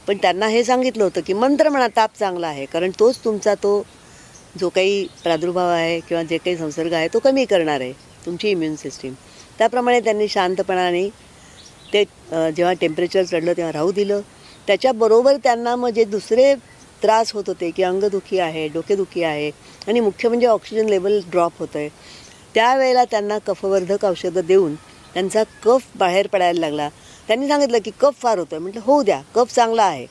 पण त्यांना हे सांगितलं होतं की मंत्र म्हणा, ताप चांगला आहे, कारण तोच तुमचा तो जो काही प्रादुर्भाव आहे किंवा जे काही संसर्ग आहे तो कमी करणार आहे तुमची इम्युन सिस्टीम. त्याप्रमाणे त्यांनी शांतपणाने ते जेव्हा टेम्परेचर चढलं तेव्हा राहू दिलं. त्याच्याबरोबर त्यांना मग जे दुसरे त्रास होत होते की अंगदुखी आहे, डोकेदुखी आहे आणि मुख्य म्हणजे ऑक्सिजन लेवल ड्रॉप होतं आहे, त्यावेळेला त्यांना कफवर्धक औषधं देऊन त्यांचा कफ बाहेर पडायला लागला. त्यांनी सांगितलं की कफ फार होतो आहे. म्हटलं होऊ द्या, कफ चांगला आहे.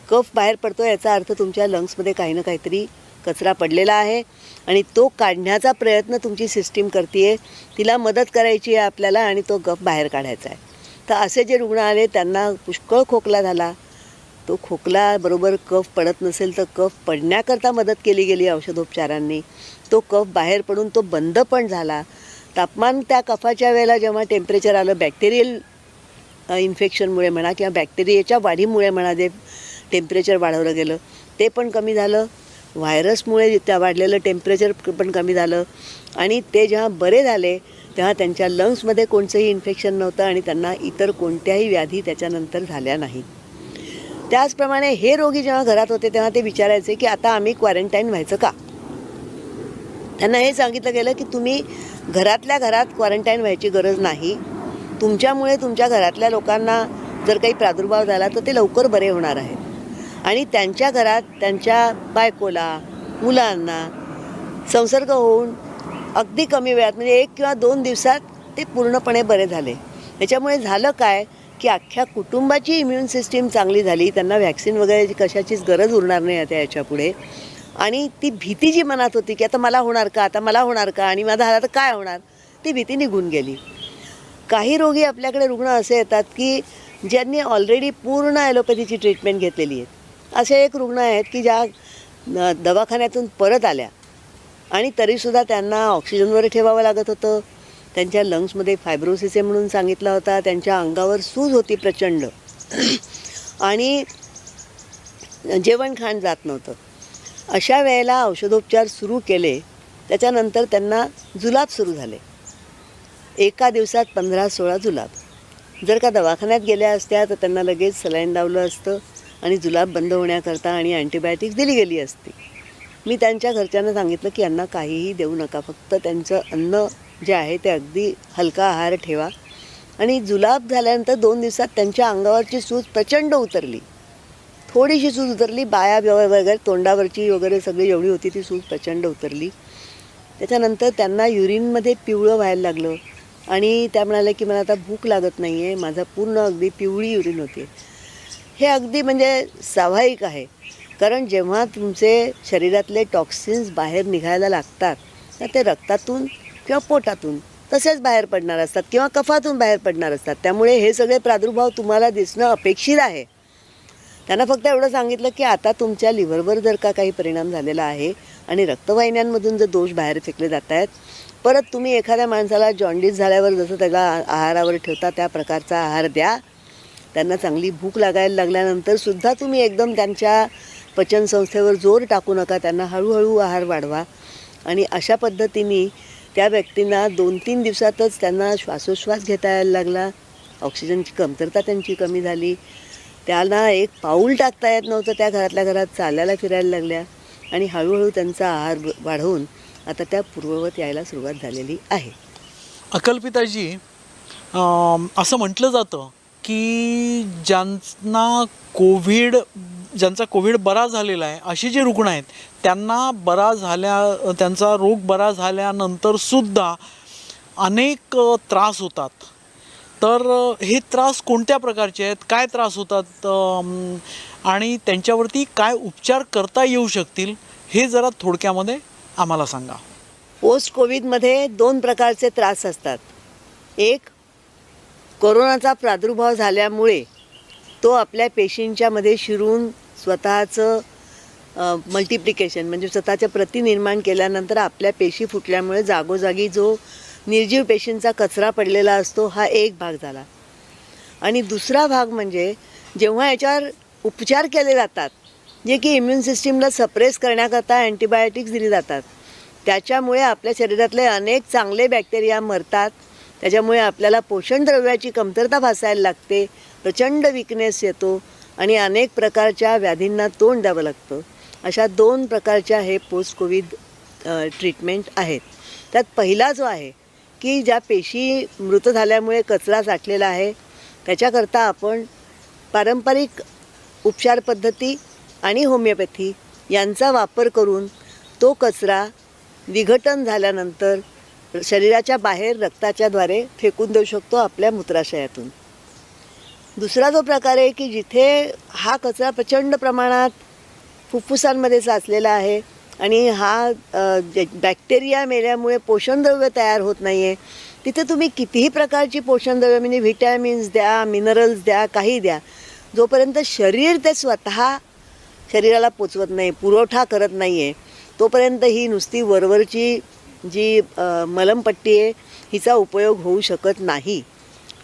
कफ बाहेर पडतो याचा अर्थ तुमच्या लंग्समध्ये काही ना काहीतरी कचरा पडलेला आहे आणि तो काढण्याचा प्रयत्न तुमची सिस्टीम करते आहे. तिला मदत करायची आहे आपल्याला आणि तो कफ बाहेर काढायचा आहे. तर असे जे रुग्ण आले त्यांना पुष्कळ खोकला झाला. तो खोकला बरोबर कफ पडत नसेल तर कफ पडण्याकरता मदत केली गेली औषधोपचारांनी. तो कफ बाहेर पडून तो बंद पण झाला. तापमान त्या कफाच्या वेळेला जेव्हा टेम्परेचर आलं, बॅक्टेरियल इन्फेक्शनमुळे म्हणा किंवा बॅक्टेरियाच्या वाढीमुळे म्हणा, जे टेम्परेचर वाढवलं गेलं ते पण कमी झालं. व्हायरसमुळे त्या वाढलेलं टेम्परेचर पण कमी झालं आणि ते जेव्हा बरे झाले तेव्हा त्यांच्या लंग्समध्ये कोणतंही इन्फेक्शन नव्हतं आणि त्यांना इतर कोणत्याही व्याधी त्याच्यानंतर झाल्या नाही. त्याचप्रमाणे हे रोगी जेव्हा घरात होते तेव्हा ते विचारायचे की आता आम्ही क्वारंटाईन व्हायचं का. त्यांना हे सांगितलं गेलं की तुम्ही घरातल्या घरात क्वारंटाईन व्हायची गरज नाही. तुमच्यामुळे तुमच्या घरातल्या लोकांना जर काही प्रादुर्भाव झाला तर ते लवकर बरे होणार आहेत आणि त्यांच्या घरात त्यांच्या बायकोला, मुलांना संसर्ग होऊन अगदी कमी वेळात म्हणजे 1 किंवा 2 दिवसात ते पूर्णपणे बरे झाले. त्याच्यामुळे झालं काय की अख्ख्या कुटुंबाची इम्युन सिस्टीम चांगली झाली. त्यांना व्हॅक्सिन वगैरे कशाचीच गरज उरणार नाही आता याच्यापुढे. आणि ती भीती जी मनात होती की आता मला होणार का, आता मला होणार का आणि माझा झाला तर काय होणार, ती भीती निघून गेली. काही रोगी आपल्याकडे रुग्ण असे येतात की ज्यांनी ऑलरेडी पूर्ण ॲलोपॅथीची ट्रीटमेंट घेतलेली आहे. असे एक रुग्ण आहेत की ज्या दवाखान्यातून परत आल्या आणि तरीसुद्धा त्यांना ऑक्सिजनवर ठेवावं लागत होतं. त्यांच्या लंग्समध्ये फायब्रोसिस आहे म्हणून सांगितला होता. त्यांच्या अंगावर सूज होती प्रचंड आणि जेवण खाण जात नव्हतं. अशा वेळेला औषधोपचार सुरू केले. त्याच्यानंतर त्यांना जुलाब सुरू झाले. एका दिवसात 15-16 जुलाब. जर का दवाखान्यात गेल्या असत्या तर त्यांना लगेच सलाईन लावलं असतं आणि जुलाब बंद होण्याकरता आणि अँटीबायोटिक्स दिली गेली असती. मी त्यांच्या घरच्यांना सांगितलं की यांना काहीही देऊ नका, फक्त त्यांचं अन्न जे आहे ते अगदी हलका आहार ठेवा. आणि जुलाब झाल्यानंतर 2 दिवसात त्यांच्या अंगावरची सूज प्रचंड उतरली. थोडीशी सूज उतरली, बाया वगैरे तोंडावरची वगैरे सगळी एवढी होती ती सूज प्रचंड उतरली. त्याच्यानंतर त्यांना युरिनमध्ये पिवळं व्हायला लागलं आणि त्या म्हणाल्या की मला आता भूक लागत नाही आहे, माझा पूर्ण अगदी पिवळी युरिन होते. हे अगदी म्हणजे स्वाभाविक आहे, कारण जेव्हा तुमचे शरीरातले टॉक्सिन्स बाहेर निघायला लागतात तर ते रक्तातून किंवा पोटातून तसेच बाहेर पडणार असतात किंवा कफातून बाहेर पडणार असतात. त्यामुळे हे सगळे प्रादुर्भाव तुम्हाला दिसणं अपेक्षित आहे. त्यांना फक्त एवढं सांगितलं की आता तुमच्या लिव्हरवर जर का काही परिणाम झालेला आहे आणि रक्तवाहिन्यांमधून जर दोष बाहेर फेकले जात आहेत, परत तुम्ही एखाद्या माणसाला जॉन्डिस झाल्यावर जसं त्याला आहारावर ठेवता त्या प्रकारचा आहार द्या. त्यांना चांगली भूक लागायला लागल्यानंतर सुद्धा तुम्ही एकदम त्यांच्या पचनसंस्थेवर जोर टाकू नका. त्यांना हळूहळू आहार वाढवा आणि अशा पद्धतीने त्या व्यक्तींना 2-3 दिवसातच त्यांना श्वासोच्छ्वास घेता यायला लागला. ऑक्सिजनची कमतरता त्यांची कमी झाली. त्यांना एक पाऊल टाकता येत नव्हतं. त्या घरातल्या घरात चालायला फिरायला लागल्या आणि हळूहळू त्यांचा आहार वाढवून आता त्या पूर्ववत यायला सुरुवात झालेली आहे. अकल्पिताजी, असं म्हटलं जातं की ज्यांचा कोविड बरा झालेला आहे असे जे रुग्ण आहेत त्यांचा रोग बरा झाल्यानंतरसुद्धा अनेक त्रास होतात. तर हे त्रास कोणत्या प्रकारचे आहेत, काय त्रास होतात आणि त्यांच्यावरती काय उपचार करता येऊ शकतील हे जरा थोडक्यामध्ये आम्हाला सांगा. पोस्ट कोविडमध्ये 2 प्रकारचे त्रास असतात. एक, कोरोनाचा प्रादुर्भाव झाल्यामुळे तो आपल्या पेशींच्यामध्ये शिरून स्वतःचं मल्टिप्लिकेशन म्हणजे स्वतःच्या प्रती निर्माण केल्यानंतर आपल्या पेशी फुटल्यामुळे जागोजागी जो निर्जीव पेशींचा कचरा पडलेला असतो हा एक भाग झाला. आणि दुसरा भाग म्हणजे जेव्हा याच्यावर उपचार केले जातात जे की इम्युन सिस्टीमला सप्रेस करण्याकरता अँटीबायोटिक्स दिली जातात, त्याच्यामुळे आपल्या शरीरातले अनेक चांगले बॅक्टेरिया मरतात. त्याच्यामुळे आपल्याला पोषण द्रव्याची कमतरता भासायला लागते, प्रचंड विकनेस येतो आणि अनेक प्रकारच्या व्याधींना तोंड द्यावं लागतं. अशा 2 प्रकारच्या हे पोस्ट कोविड ट्रीटमेंट आहेत. त्यात पहिला जो आहे की ज्या पेशी मृत झाल्यामुळे कचरा साठलेला आहे त्याच्याकरता आपण पारंपरिक उपचार पद्धती आणि होमिओपॅथी यांचा वापर करून तो कचरा विघटन झाल्यानंतर शरीराच्या बाहेर रक्ताच्याद्वारे फेकून देऊ शकतो आपल्या मूत्राशयातून. दुसरा जो प्रकार आहे की जिथे हा कचरा प्रचंड प्रमाणात फुफ्फुसांमध्ये साचलेला आहे आणि हा बॅक्टेरिया मेल्यामुळे पोषणद्रव्य तयार होत नाही आहे, तिथे तुम्ही कितीही प्रकारची पोषणद्रव्य म्हणजे व्हिटॅमिन्स द्या, मिनरल्स द्या, काही द्या, जोपर्यंत शरीर ते स्वतः शरीराला पोचवत नाही, पुरवठा करत नाही आहे, तोपर्यंत ही नुसती वरवरची जी मलमपट्टी आहे हिचा उपयोग होऊ शकत नाही.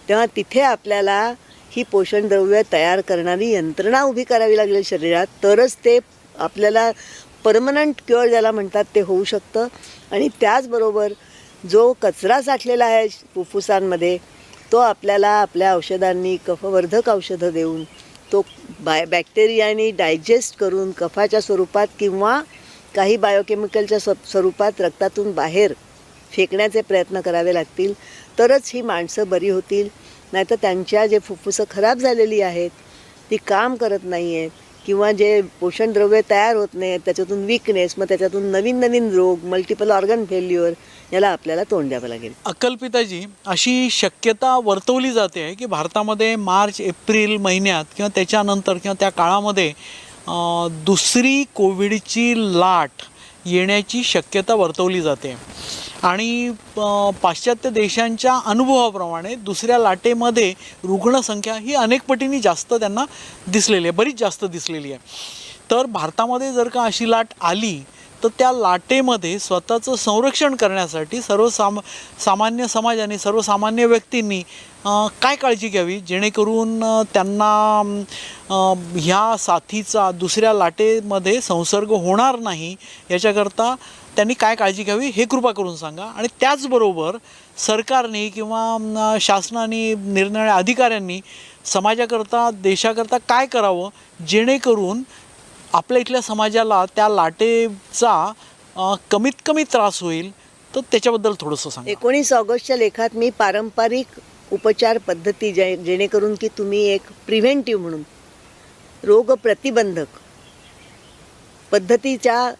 तेव्हा तिथे आपल्याला ही पोषणद्रव्य तयार करणारी यंत्रणा उभी करावी लागेल शरीरात, तरच ते आपल्याला परमनंट क्युअर ज्याला म्हणतात ते होऊ शकतं. आणि त्याचबरोबर जो कचरा साठलेला आहे फुफ्फुसांमध्ये तो आपल्याला आपल्या औषधांनी, कफवर्धक औषधं देऊन तो बॅक्टेरियानी डायजेस्ट करून कफाच्या स्वरूपात किंवा काही बायोकेमिकलच्या स्वरूपात रक्तातून बाहेर फेकण्याचे प्रयत्न करावे लागतील, तरच ही माणसं बरी होतील. नाहीतर त्यांच्या जे फुफ्फुसं खराब झालेली आहेत ती काम करत नाही आहेत किंवा जे पोषणद्रव्य तयार होत नाही आहेत त्याच्यातून विकनेस, मग त्याच्यातून नवीन नवीन रोग, मल्टिपल ऑर्गन फेल्युअर याला आपल्याला तोंड द्यावं लागेल. अकल्पिताजी, अशी शक्यता वर्तवली जाते आहे की भारतामध्ये मार्च एप्रिल महिन्यात किंवा त्याच्यानंतर किंवा त्या काळामध्ये दुसरी कोविडची लाट येण्याची शक्यता वर्तवली जाते आणि पाश्चात्य देशांच्या अनुभवाप्रमाणे दुसऱ्या लाटेमध्ये रुग्णसंख्या ही अनेक पटीने जास्त त्यांना दिसलेली आहे, बरीच जास्त दिसलेली आहे. तर भारतामध्ये जर का अशी लाट आली तर त्या लाटेमध्ये स्वतःचं संरक्षण करण्यासाठी सामान्य समाजाने, सर्वसामान्य व्यक्तींनी काय काळजी घ्यावी जेणेकरून त्यांना ह्या साथीचा दुसऱ्या लाटेमध्ये संसर्ग होणार नाही याच्याकरता त्यांनी काय काळजी घ्यावी हे कृपा करून सांगा. आणि त्याचबरोबर सरकारने किंवा शासनाने, निरनिराळ्या अधिकाऱ्यांनी समाजाकरता, देशाकरता काय करावं जेणेकरून आपल्या इथल्या समाजाला त्या लाटेचा कमीत कमी त्रास होईल, तर त्याच्याबद्दल थोडंसं सांगा. 19 ऑगस्टच्या लेखात मी पारंपरिक उपचार पद्धती जेणेकरून की तुम्ही एक प्रिव्हेंटिव्ह म्हणून रोग प्रतिबंधक पद्धतीच्या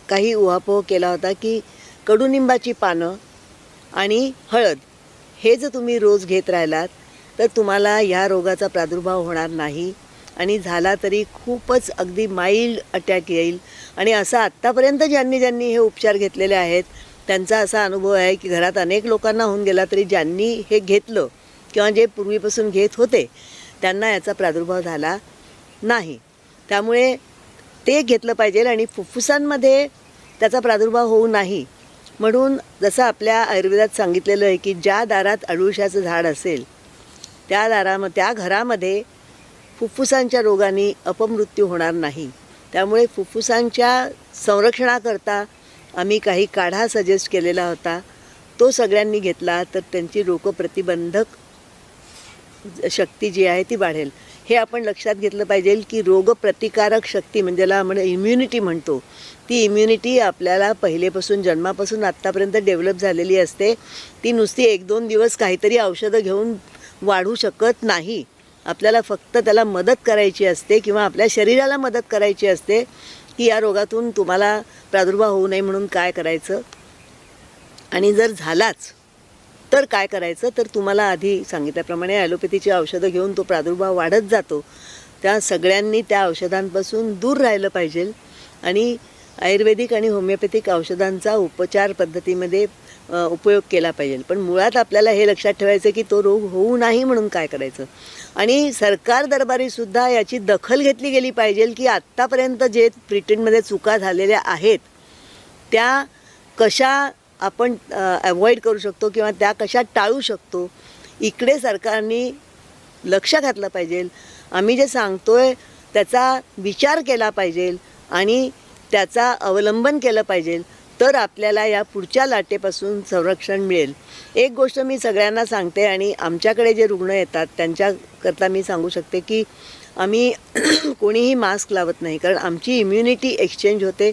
काही उहापोह केला होता की कडुनिंबाची पानं आणि हळद हे जर तुम्ही रोज घेत राहिलात तर तुम्हाला ह्या रोगाचा प्रादुर्भाव होणार नाही आणि झाला तरी खूपच अगदी माइल्ड अटॅक येईल. आणि असं आत्तापर्यंत ज्यांनी हे उपचार घेतलेले आहेत त्यांचा असा अनुभव आहे की घरात अनेक लोकांना होऊन गेला तरी ज्यांनी हे घेतलं किंवा जे पूर्वीपासून घेत होते त्यांना याचा प्रादुर्भाव झाला नाही. त्यामुळे ते घेतलं पाहिजे आणि फुफ्फुसांमध्ये त्याचा प्रादुर्भाव होऊ नाही म्हणून जसं आपल्या आयुर्वेदात सांगितलेलं आहे की ज्या दारात अडुळशाचं झाड असेल त्या घरामध्ये फुफ्फुसांच्या रोगाने अपमृत्यू होणार नाही. त्यामुळे फुफ्फुसांच्या संरक्षणाकरता आम्ही काही काढा सजेस्ट केलेला होता, तो सगळ्यांनी घेतला तर त्यांची रोगप्रतिबंधक शक्ती जी आहे ती वाढेल. हे आपण लक्षात घेतलं पाहिजे की रोगप्रतिकारक शक्ती म्हणजे ज्याला आपण इम्युनिटी म्हणतो, ती इम्युनिटी आपल्याला पहिलेपासून जन्मापासून आत्तापर्यंत डेव्हलप झालेली असते. ती नुसती 1-2 दिवस काहीतरी औषधं घेऊन वाढू शकत नाही. आपल्याला फक्त त्याला मदत करायची असते किंवा आपल्या शरीराला मदत करायची असते की या रोगातून तुम्हाला प्रादुर्भाव होऊ नये म्हणून काय करायचं, आणि जर झालाच तर काय करायचं. तर तुम्हाला आधी सांगितल्याप्रमाणे ॲलोपॅथीची औषधं घेऊन तो प्रादुर्भाव वाढत जातो. त्या सगळ्यांनी त्या औषधांपासून दूर राहिलं पाहिजे आणि आयुर्वेदिक आणि होमिओपॅथिक औषधांचा उपचार पद्धतीमध्ये उपयोग केला पाहिजे. पण मुळात आपल्याला हे लक्षात ठेवायचं की तो रोग होऊ नाही म्हणून काय करायचं. आणि सरकार दरबारीसुद्धा याची दखल घेतली गेली पाहिजे की आत्तापर्यंत जे ट्रीटमेंटमध्ये चुका झालेल्या आहेत त्या कशा आपण अवॉइड करू शकतो किंवा त्या कशा टाळू शकतो, इकडे सरकारने लक्ष घातलं पाहिजे. आम्ही जे सांगतोय त्याचा विचार केला पाहिजे आणि त्याचा अवलंबन केलं पाहिजे, तर आपल्याला या पुढच्या लाटेपासून संरक्षण मिळेल. एक गोष्ट मी सगळ्यांना सांगते आणि आमच्याकडे जे रुग्ण येतात त्यांच्याकरता मी सांगू शकते की आम्ही कोणीही मास्क लावत नाही, कारण आमची इम्युनिटी एक्सचेंज होते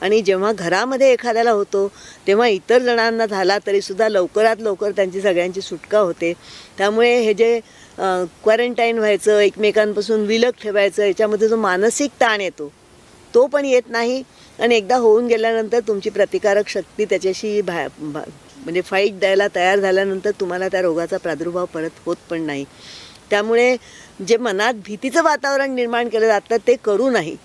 आणि जेव्हा घरामध्ये एखाद्याला होतो तेव्हा इतर जणांना झाला तरीसुद्धा लवकरात लवकर त्यांची सगळ्यांची सुटका होते. त्यामुळे हे जे क्वारंटाईन व्हायचं, एकमेकांपासून विलग ठेवायचं, याच्यामध्ये जो मानसिक ताण येतो तो पण येत नाही आणि एकदा होऊन गेल्यानंतर तुमची प्रतिकारक शक्ती त्याच्याशी म्हणजे फाईट द्यायला तयार झाल्यानंतर तुम्हाला त्या रोगाचा प्रादुर्भाव परत होत पण नाही. त्यामुळे जे मनात भीतीचं वातावरण निर्माण केलं जातं ते करू नाही.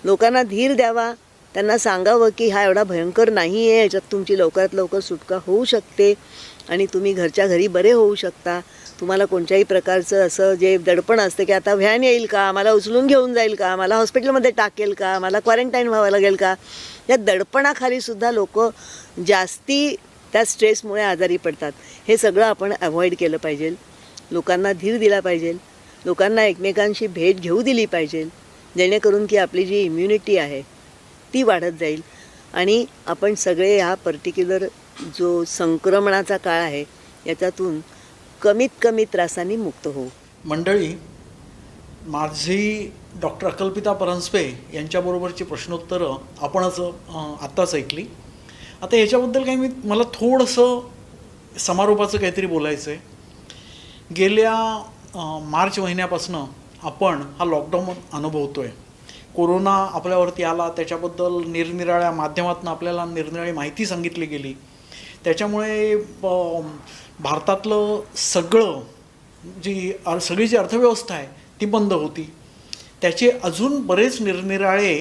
लोकांना धीर द्यावा, त्यांना सांगावं की हा एवढा भयंकर नाही आहे, याच्यात तुमची लवकरात लवकर सुटका होऊ शकते आणि तुम्ही घरच्या घरी बरे होऊ शकता. तुम्हाला कोणत्याही प्रकारचं असं जे दडपण असतं की आता व्हॅन येईल का, मला उचलून घेऊन जाईल का, मला हॉस्पिटलमध्ये टाकेल का, मला क्वारंटाईन व्हावं लागेल का, या दडपणाखालीसुद्धा लोक जास्ती त्या स्ट्रेसमुळे आजारी पडतात. हे सगळं आपण अवॉइड केलं पाहिजे. लोकांना धीर दिला पाहिजे, लोकांना एकमेकांशी भेट घेऊ दिली पाहिजे, जेणेकरून की आपली जी इम्युनिटी आहे ती वाढत जाईल आणि आपण सगळे ह्या पर्टिक्युलर जो संक्रमणाचा काळ आहे याच्यातून कमीत कमी त्रासांनी मुक्त होऊ. मंडळी, माझी डॉक्टर अकल्पिता परांजपे यांच्याबरोबरची प्रश्नोत्तरं आपणच आत्ताच ऐकली. आता याच्याबद्दल काही मला थोडंसं समारोपाचं काहीतरी बोलायचं आहे. गेल्या मार्च महिन्यापासून आपण हा लॉकडाऊन अनुभवतो आहे. कोरोना आपल्यावरती आला, त्याच्याबद्दल निरनिराळ्या माध्यमातून आपल्याला निरनिराळी माहिती सांगितली गेली. त्याच्यामुळे भारतातलं सगळी जी अर्थव्यवस्था आहे ती बंद होती. त्याचे अजून बरेच निरनिराळे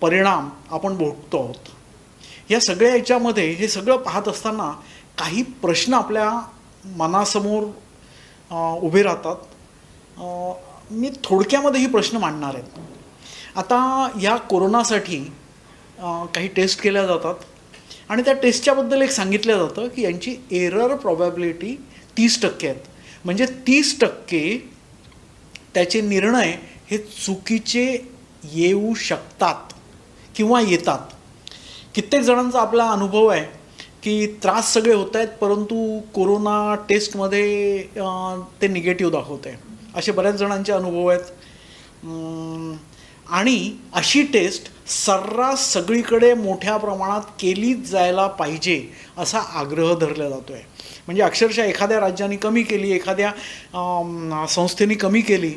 परिणाम आपण भोगतो आहोत. या सगळ्या याच्यामध्ये हे सगळं पाहत असताना काही प्रश्न आपल्या मनासमोर उभे राहतात. मी थोडक्यामध्ये ही प्रश्न मांडणार आहेत. आता या कोरोनासाठी काही टेस्ट केल्या जातात आणि त्या टेस्टच्याबद्दल एक सांगितलं जातं की यांची एरर प्रॉबॅबिलिटी 30% आहेत. म्हणजे 30% त्याचे निर्णय हे चुकीचे येऊ शकतात किंवा येतात. कित्येक जणांचा आपला अनुभव आहे की त्रास सगळे होत आहेत, परंतु कोरोना टेस्टमध्ये ते निगेटिव्ह दाखवत आहे. असे बऱ्याच जणांचे अनुभव आहेत. आणि अशी टेस्ट सर्रास सगळीकडे मोठ्या प्रमाणात केलीच जायला पाहिजे असा आग्रह धरला जातो आहे. म्हणजे अक्षरशः एखाद्या राज्याने कमी केली, एखाद्या संस्थेने कमी केली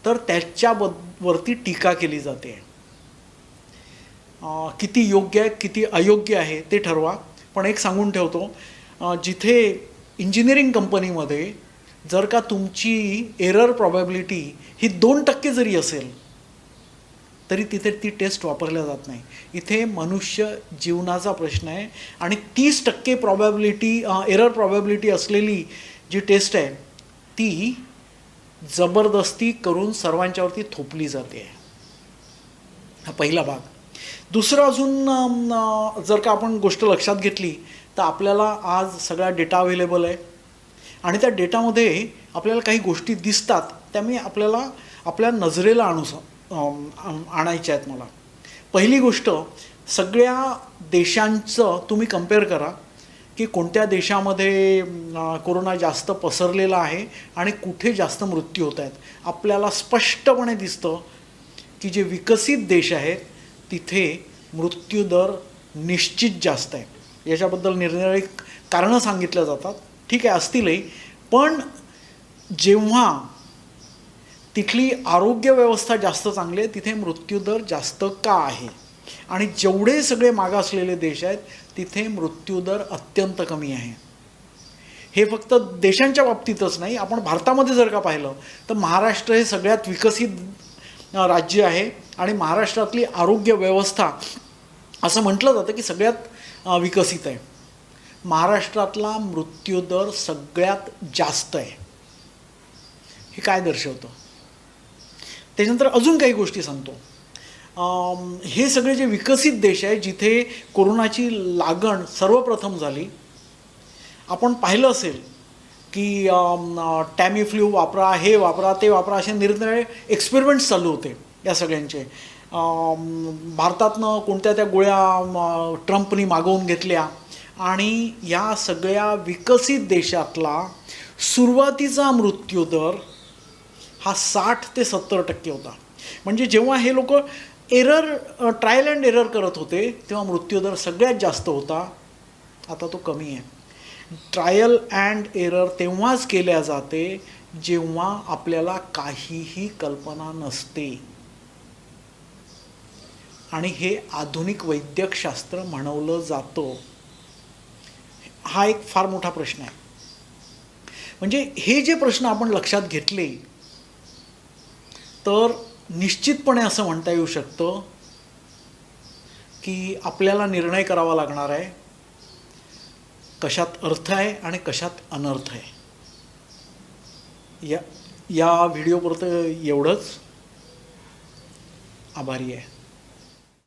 तर त्याच्यावरती टीका केली जाते. किती योग्य आहे किती अयोग्य आहे ते ठरवा. पण एक सांगून ठेवतो, जिथे इंजिनिअरिंग कंपनीमध्ये जर का तुमची एरर प्रॉबॅबिलिटी ही 2% जरी असेल तरी तिथे ती टेस्ट वापरल्या जात नाही. इथे मनुष्य जीवनाचा प्रश्न आहे आणि 30% प्रॉबॅबिलिटी एरर प्रॉबॅबिलिटी असलेली जी टेस्ट आहे ती जबरदस्ती करून सर्वांच्यावरती थोपली जाते. हा पहिला भाग. दुसरं अजून जर का आपण गोष्ट लक्षात घेतली तर आपल्याला आज सगळा डेटा अवेलेबल आहे आणि त्या डेटामध्ये आपल्याला काही गोष्टी दिसतात, त्यामुळे आपल्याला आपल्या नजरेला आणायच्या आहेत. मला पहिली गोष्ट, सगळ्या देशांचं तुम्ही कंपेअर करा की कोणत्या देशामध्ये कोरोना जास्त पसरलेला आहे आणि कुठे जास्त मृत्यू होत आहेत. आपल्याला स्पष्टपणे दिसतं की जे विकसित देश आहेत तिथे मृत्यूदर निश्चित जास्त आहे. याच्याबद्दल निरनिराळी कारणं सांगितल्या जातात, ठीक आहे, असतीलही. पण जेव्हा तिथली आरोग्य व्यवस्था जास्त चांगली आहे तिथे मृत्यूदर जास्त का आहे आणि जेवढे सगळे मागासलेले देश आहेत तिथे मृत्यूदर अत्यंत कमी आहे. हे फक्त देशांच्या बाबतीतच नाही, आपण भारतामध्ये जर का पाहिलं तर महाराष्ट्र हे सगळ्यात विकसित राज्य आहे आणि महाराष्ट्रातली आरोग्य व्यवस्था असं म्हटलं जातं की सगळ्यात विकसित आहे. महाराष्ट्रातला मृत्यूदर सगळ्यात जास्त आहे. हे काय दर्शवतं? त्याच्यानंतर अजून काही गोष्टी सांगतो. हे सगळे जे विकसित देश आहे जिथे कोरोनाची लागण सर्वप्रथम झाली, आपण पाहिलं असेल की टॅमीफ्ल्यू वापरा, हे वापरा, ते वापरा, असे निरनिराळे एक्सपेरिमेंट्स चालू होते या सगळ्यांचे. भारतातनं कोणत्या त्या गोळ्या ट्रम्पनी मागवून घेतल्या आणि या सगळ्या विकसित देशातला सुरुवातीचा मृत्यूदर हा 60 ते 70% होता. म्हणजे जेव्हा हे लोक ट्रायल अँड एरर करत होते तेव्हा मृत्यूदर सगळ्यात जास्त होता. आता तो कमी आहे. ट्रायल अँड एरर तेव्हाच केल्या जाते जेव्हा आपल्याला काहीही कल्पना नसते, आणि हे आधुनिक वैद्यकशास्त्र म्हणवलं जातं. हा एक फार मोठा प्रश्न आहे. म्हणजे हे जे प्रश्न आपण लक्षात घेतले तर निश्चितपणे असं म्हणता येऊ शकतं की आपल्याला निर्णय करावा लागणार आहे कशात अर्थ आहे आणि कशात अनर्थ आहे. या व्हिडिओपुरतं एवढंच. आभारी आहे.